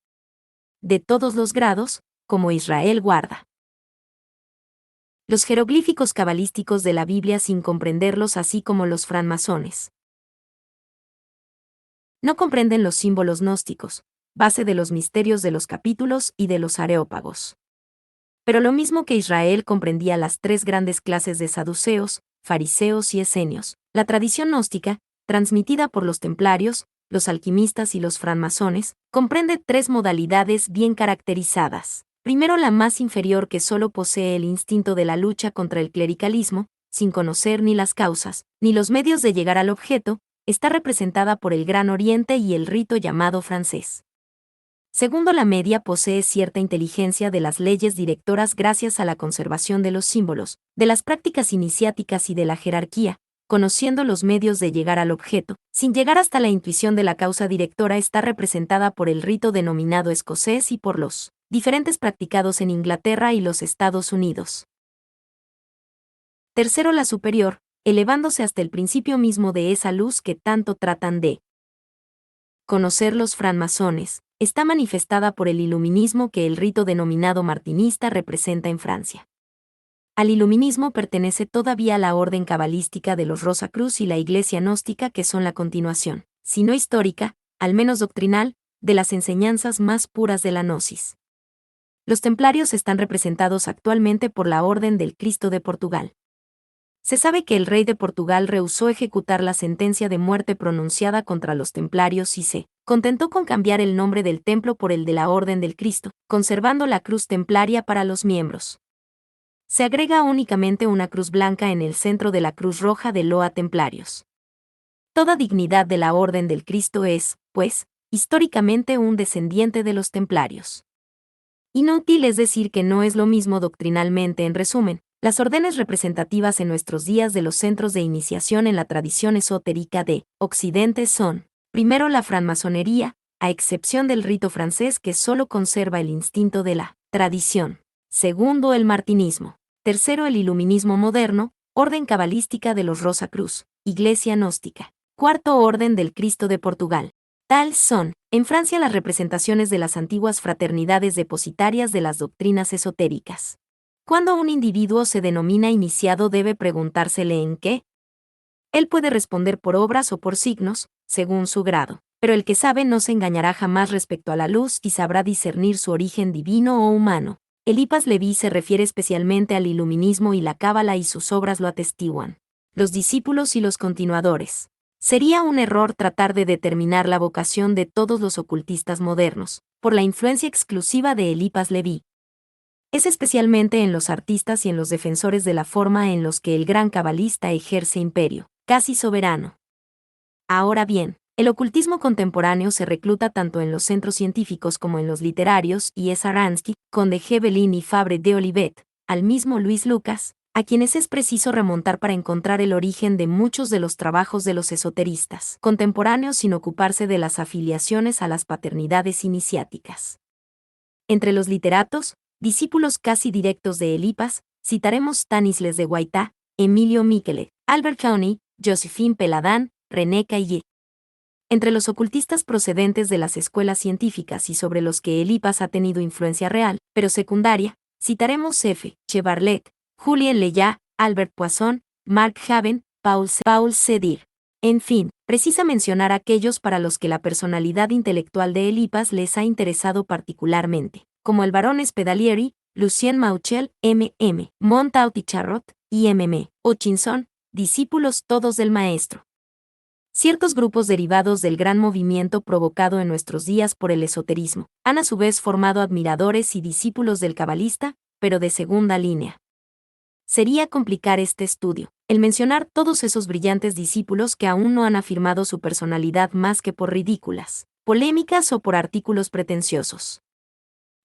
S1: de todos los grados, como Israel guarda los jeroglíficos cabalísticos de la Biblia sin comprenderlos, así como los francmasones no comprenden los símbolos gnósticos, base de los misterios de los capítulos y de los areópagos. Pero lo mismo que Israel comprendía las tres grandes clases de saduceos, fariseos y esenios, la tradición gnóstica, transmitida por los templarios, los alquimistas y los francmasones, comprende tres modalidades bien caracterizadas. Primero, la más inferior, que solo posee el instinto de la lucha contra el clericalismo, sin conocer ni las causas, ni los medios de llegar al objeto, está representada por el Gran Oriente y el rito llamado francés. Segundo, la media posee cierta inteligencia de las leyes directoras gracias a la conservación de los símbolos, de las prácticas iniciáticas y de la jerarquía, conociendo los medios de llegar al objeto, sin llegar hasta la intuición de la causa directora. Está representada por el rito denominado escocés y por los diferentes practicados en Inglaterra y los Estados Unidos. Tercero, la superior, elevándose hasta el principio mismo de esa luz que tanto tratan de conocer los francmasones, está manifestada por el iluminismo, que el rito denominado martinista representa en Francia. Al iluminismo pertenece todavía la orden cabalística de los Rosacruz y la Iglesia gnóstica, que son la continuación, si no histórica, al menos doctrinal, de las enseñanzas más puras de la gnosis. Los templarios están representados actualmente por la Orden del Cristo de Portugal. Se sabe que el rey de Portugal rehusó ejecutar la sentencia de muerte pronunciada contra los templarios y se contentó con cambiar el nombre del templo por el de la Orden del Cristo, conservando la cruz templaria para los miembros. Se agrega únicamente una cruz blanca en el centro de la cruz roja de Loa Templarios. Toda dignidad de la Orden del Cristo es, pues, históricamente un descendiente de los templarios. Inútil es decir que no es lo mismo doctrinalmente. En resumen, las órdenes representativas en nuestros días de los centros de iniciación en la tradición esotérica de Occidente son, primero, la francmasonería, a excepción del rito francés que solo conserva el instinto de la tradición. Segundo, el martinismo. Tercero, el iluminismo moderno, orden cabalística de los Rosacruz, iglesia gnóstica. Cuarto, orden del Cristo de Portugal. Tal son, en Francia, las representaciones de las antiguas fraternidades depositarias de las doctrinas esotéricas. Cuando un individuo se denomina iniciado, debe preguntársele en qué. Él puede responder por obras o por signos, según su grado, pero el que sabe no se engañará jamás respecto a la luz y sabrá discernir su origen divino o humano. Eliphas Leví se refiere especialmente al iluminismo y la cábala y sus obras lo atestiguan. Los discípulos y los continuadores. Sería un error tratar de determinar la vocación de todos los ocultistas modernos, por la influencia exclusiva de Eliphas Leví. Es especialmente en los artistas y en los defensores de la forma en los que el gran cabalista ejerce imperio, casi soberano. Ahora bien, el ocultismo contemporáneo se recluta tanto en los centros científicos como en los literarios, y es Aransky, Conde Gebelin y Fabre de Olivet, al mismo Luis Lucas, a quienes es preciso remontar para encontrar el origen de muchos de los trabajos de los esoteristas contemporáneos sin ocuparse de las afiliaciones a las paternidades iniciáticas. Entre los literatos, discípulos casi directos de Eliphas, citaremos Stanislas de Guaitá, Emilio Michele, Albert Camus, Josephine Peladán, René Caillet. Entre los ocultistas procedentes de las escuelas científicas y sobre los que Eliphas ha tenido influencia real, pero secundaria, citaremos F. Che Barlet, Julien Leyat, Albert Poisson, Mark Haven, Paul Cedir. En fin, precisa mencionar aquellos para los que la personalidad intelectual de Eliphas les ha interesado particularmente, como el barón Spedalieri, Lucien Mauchel, M.M., Montaut-Charrot, y M.M. Hutchinson, discípulos todos del maestro. Ciertos grupos derivados del gran movimiento provocado en nuestros días por el esoterismo han a su vez formado admiradores y discípulos del cabalista, pero de segunda línea. Sería complicar este estudio, el mencionar todos esos brillantes discípulos que aún no han afirmado su personalidad más que por ridículas polémicas o por artículos pretenciosos.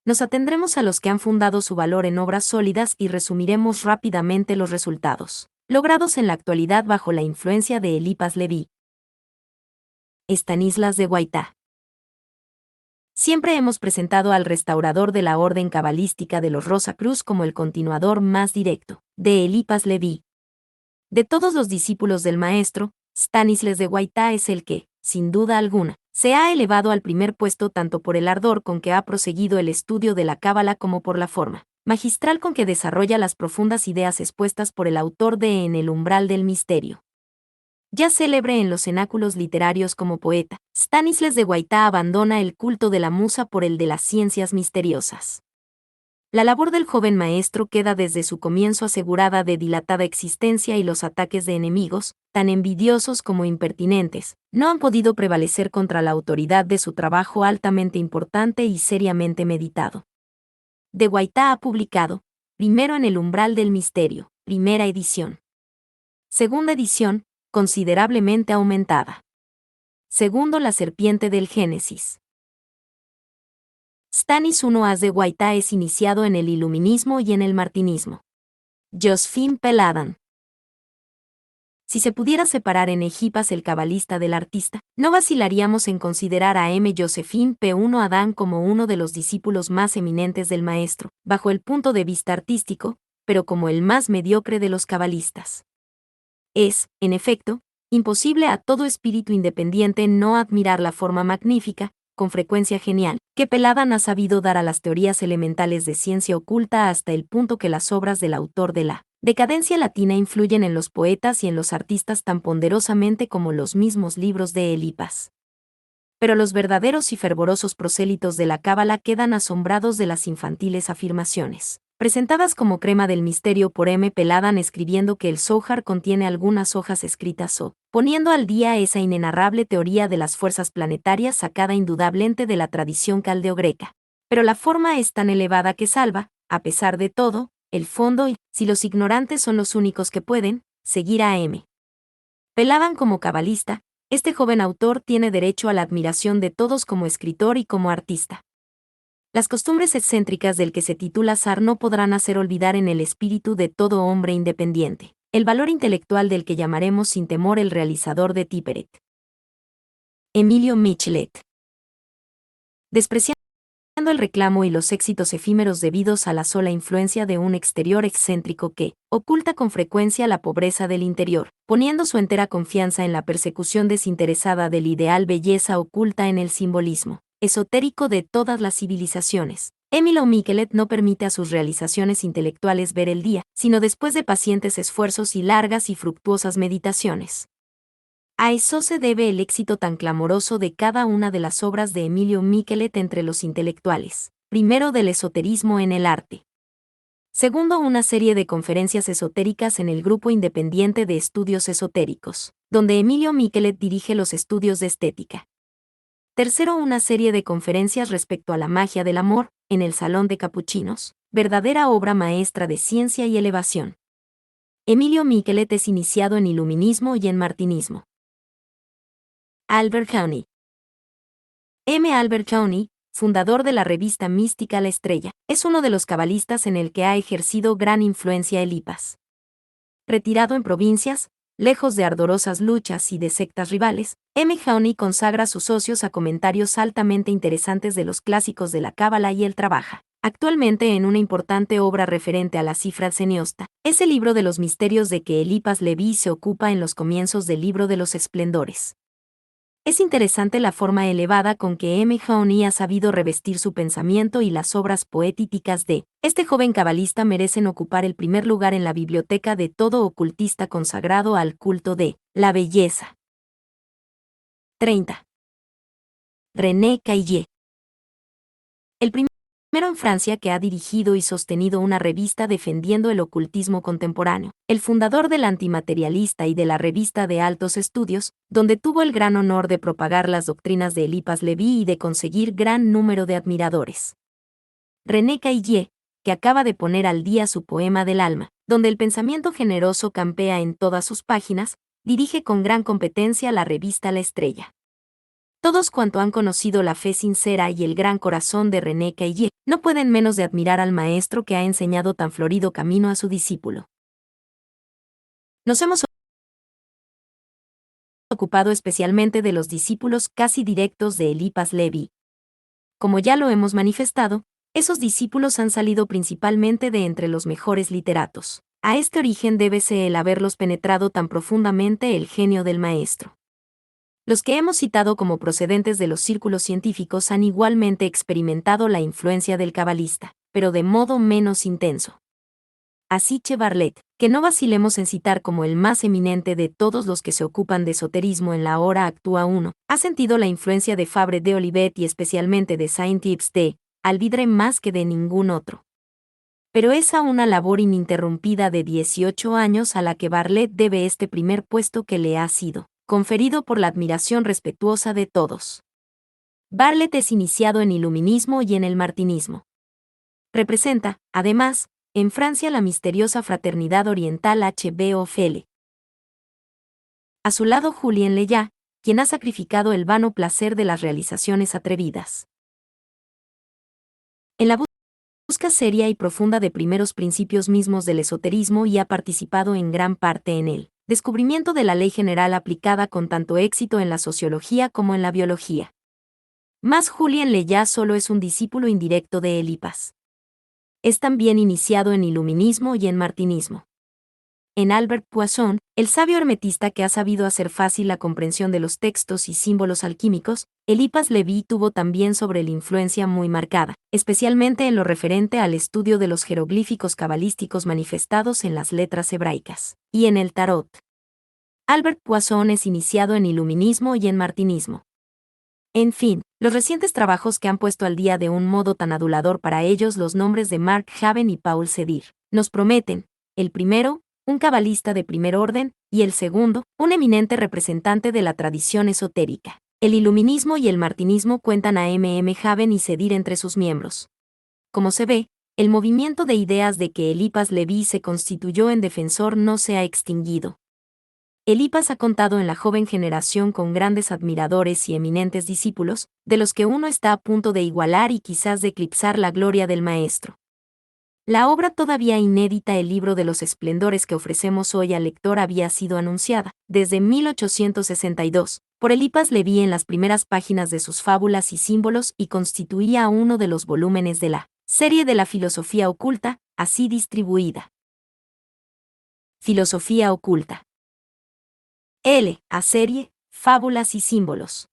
S1: Nos atendremos a los que han fundado su valor en obras sólidas y resumiremos rápidamente los resultados logrados en la actualidad bajo la influencia de Eliphas Leví. Stanislas de Guaitá. Siempre hemos presentado al restaurador de la orden cabalística de los Rosacruz como el continuador más directo de Eliphas Leví. De todos los discípulos del maestro, Stanislas de Guaitá es el que, sin duda alguna, se ha elevado al primer puesto tanto por el ardor con que ha proseguido el estudio de la cábala como por la forma magistral con que desarrolla las profundas ideas expuestas por el autor de En el umbral del misterio. Ya célebre en los cenáculos literarios como poeta, Stanislas de Guaitá abandona el culto de la musa por el de las ciencias misteriosas. La labor del joven maestro queda desde su comienzo asegurada de dilatada existencia y los ataques de enemigos, tan envidiosos como impertinentes, no han podido prevalecer contra la autoridad de su trabajo altamente importante y seriamente meditado. De Guaitá ha publicado, primero En el umbral del misterio, primera edición. Segunda edición, considerablemente aumentada. Segundo, La serpiente del Génesis. Stanis I As de Guaitá es iniciado en el iluminismo y en el martinismo. Josephine Peladán. Si se pudiera separar en Eliphas el cabalista del artista, no vacilaríamos en considerar a M. Josephine P. I Adán como uno de los discípulos más eminentes del maestro, bajo el punto de vista artístico, pero como el más mediocre de los cabalistas. Es, en efecto, imposible a todo espíritu independiente no admirar la forma magnífica, con frecuencia genial, que Peladán ha sabido dar a las teorías elementales de ciencia oculta hasta el punto que las obras del autor de la decadencia latina influyen en los poetas y en los artistas tan ponderosamente como los mismos libros de Eliphas. Pero los verdaderos y fervorosos prosélitos de la cábala quedan asombrados de las infantiles afirmaciones, presentadas como crema del misterio por M. Peladan, escribiendo que el Zohar contiene algunas hojas escritas o poniendo al día esa inenarrable teoría de las fuerzas planetarias sacada indudablemente de la tradición caldeo-greca. Pero la forma es tan elevada que salva, a pesar de todo, el fondo y, si los ignorantes son los únicos que pueden, seguir a M. Peladan como cabalista, este joven autor tiene derecho a la admiración de todos como escritor y como artista. Las costumbres excéntricas del que se titula zar no podrán hacer olvidar en el espíritu de todo hombre independiente el valor intelectual del que llamaremos sin temor el realizador de Tipperet. Emilio Michelet. Despreciando el reclamo y los éxitos efímeros debidos a la sola influencia de un exterior excéntrico que oculta con frecuencia la pobreza del interior, poniendo su entera confianza en la persecución desinteresada del ideal belleza oculta en el simbolismo esotérico de todas las civilizaciones. Emilio Michelet no permite a sus realizaciones intelectuales ver el día, sino después de pacientes esfuerzos y largas y fructuosas meditaciones. A eso se debe el éxito tan clamoroso de cada una de las obras de Emilio Michelet entre los intelectuales. Primero, del esoterismo en el arte. Segundo, una serie de conferencias esotéricas en el Grupo Independiente de Estudios Esotéricos, donde Emilio Michelet dirige los estudios de estética. Tercero, una serie de conferencias respecto a la magia del amor, en el Salón de Capuchinos, verdadera obra maestra de ciencia y elevación. Emilio Michelet es iniciado en iluminismo y en martinismo. Albert Camus. M. Albert Camus, fundador de la revista mística La Estrella, es uno de los cabalistas en el que ha ejercido gran influencia Elipas. Retirado en provincias, lejos de ardorosas luchas y de sectas rivales, M. Camus consagra sus ocios a comentarios altamente interesantes de los clásicos de la cábala y él trabaja actualmente en una importante obra referente a la cifra seniosta. Es el libro de los misterios de que Elipas Leví se ocupa en los comienzos del libro de los esplendores. Es interesante la forma elevada con que M. Camus ha sabido revestir su pensamiento, y las obras poéticas de este joven cabalista merecen ocupar el primer lugar en la biblioteca de todo ocultista consagrado al culto de la belleza. 30. René Caillier. El primero en Francia que ha dirigido y sostenido una revista defendiendo el ocultismo contemporáneo, el fundador del Antimaterialista y de la Revista de Altos Estudios, donde tuvo el gran honor de propagar las doctrinas de Elipas Leví y de conseguir gran número de admiradores. René Caillier, que acaba de poner al día su poema del alma, donde el pensamiento generoso campea en todas sus páginas, dirige con gran competencia la revista La Estrella. Todos cuanto han conocido la fe sincera y el gran corazón de René Caillier no pueden menos de admirar al maestro que ha enseñado tan florido camino a su discípulo. Nos hemos ocupado especialmente de los discípulos casi directos de Elipas Leví. Como ya lo hemos manifestado, esos discípulos han salido principalmente de entre los mejores literatos. A este origen débese el haberlos penetrado tan profundamente el genio del maestro. Los que hemos citado como procedentes de los círculos científicos han igualmente experimentado la influencia del cabalista, pero de modo menos intenso. Así Che-Barlet, que no vacilemos en citar como el más eminente de todos los que se ocupan de esoterismo en la hora actúa uno, ha sentido la influencia de Fabre de Olivet y especialmente de Saint-Yves de Alvidre más que de ningún otro. Pero es a una labor ininterrumpida de 18 años a la que Barlet debe este primer puesto que le ha sido conferido por la admiración respetuosa de todos. Barlet es iniciado en iluminismo y en el martinismo. Representa, además, en Francia la misteriosa fraternidad oriental HBOFL. A su lado Julien Leya, quien ha sacrificado el vano placer de las realizaciones atrevidas. En la busca seria y profunda de primeros principios mismos del esoterismo y ha participado en gran parte en él. Descubrimiento de la ley general aplicada con tanto éxito en la sociología como en la biología. Mas Julien Leya solo es un discípulo indirecto de Elipas. Es también iniciado en iluminismo y en martinismo. En Albert Poisson, el sabio hermetista que ha sabido hacer fácil la comprensión de los textos y símbolos alquímicos, Elipas Leví tuvo también sobre él influencia muy marcada, especialmente en lo referente al estudio de los jeroglíficos cabalísticos manifestados en las letras hebraicas, y en el tarot. Albert Poisson es iniciado en iluminismo y en martinismo. En fin, los recientes trabajos que han puesto al día de un modo tan adulador para ellos los nombres de Mark Haven y Paul Sedir, nos prometen, el primero, un cabalista de primer orden, y el segundo, un eminente representante de la tradición esotérica. El iluminismo y el martinismo cuentan a Haven y Sedir entre sus miembros. Como se ve, el movimiento de ideas de que Eliphas Leví se constituyó en defensor no se ha extinguido. Eliphas ha contado en la joven generación con grandes admiradores y eminentes discípulos, de los que uno está a punto de igualar y quizás de eclipsar la gloria del maestro. La obra todavía inédita, el libro de los esplendores que ofrecemos hoy al lector, había sido anunciada, desde 1862, por Eliphas Leví en las primeras páginas de sus fábulas y símbolos y constituía uno de los volúmenes de la serie de la filosofía oculta, así distribuida. Filosofía oculta. A serie, fábulas y símbolos.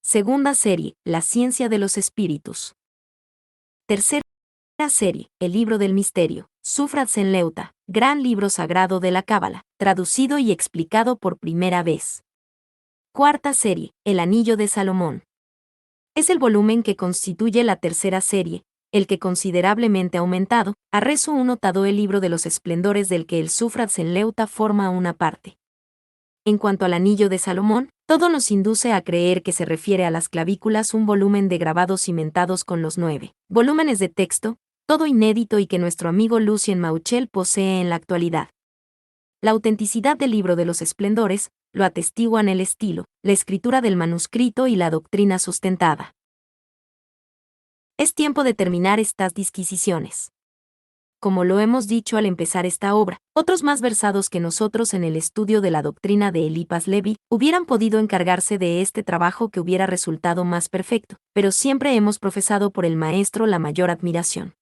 S1: Segunda serie, la ciencia de los espíritus. Tercera serie, el libro del misterio, Sufratsenleuta, gran libro sagrado de la Cábala, traducido y explicado por primera vez. Cuarta serie, el anillo de Salomón. Es el volumen que constituye la tercera serie, el que considerablemente aumentado, a rezo uno notado el libro de los esplendores del que el Sufratsenleuta forma una parte. En cuanto al anillo de Salomón, todo nos induce a creer que se refiere a las clavículas, un volumen de grabados cimentados con los 9 volúmenes de texto, todo inédito y que nuestro amigo Lucien Mauchel posee en la actualidad. La autenticidad del libro de los esplendores lo atestiguan el estilo, la escritura del manuscrito y la doctrina sustentada. Es tiempo de terminar estas disquisiciones. Como lo hemos dicho al empezar esta obra, otros más versados que nosotros en el estudio de la doctrina de Eliphas Leví hubieran podido encargarse de este trabajo que hubiera resultado más perfecto, pero siempre hemos profesado por el maestro la mayor admiración.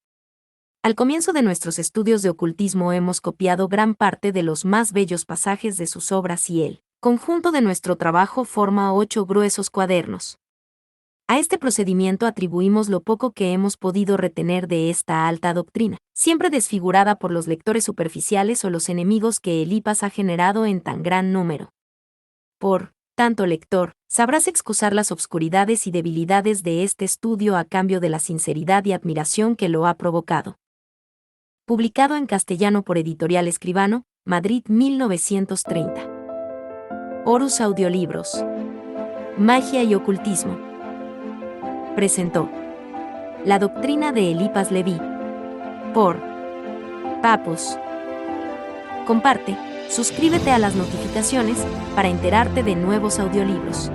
S1: Al comienzo de nuestros estudios de ocultismo hemos copiado gran parte de los más bellos pasajes de sus obras y el conjunto de nuestro trabajo forma 8 gruesos cuadernos. A este procedimiento atribuimos lo poco que hemos podido retener de esta alta doctrina, siempre desfigurada por los lectores superficiales o los enemigos que Eliphas ha generado en tan gran número. Por tanto, lector, sabrás excusar las obscuridades y debilidades de este estudio a cambio de la sinceridad y admiración que lo ha provocado. Publicado en castellano por Editorial Escribano, Madrid 1930. Horus Audiolibros. Magia y ocultismo. Presentó La doctrina de Eliphas Leví por Papus. Comparte, suscríbete a las notificaciones para enterarte de nuevos audiolibros.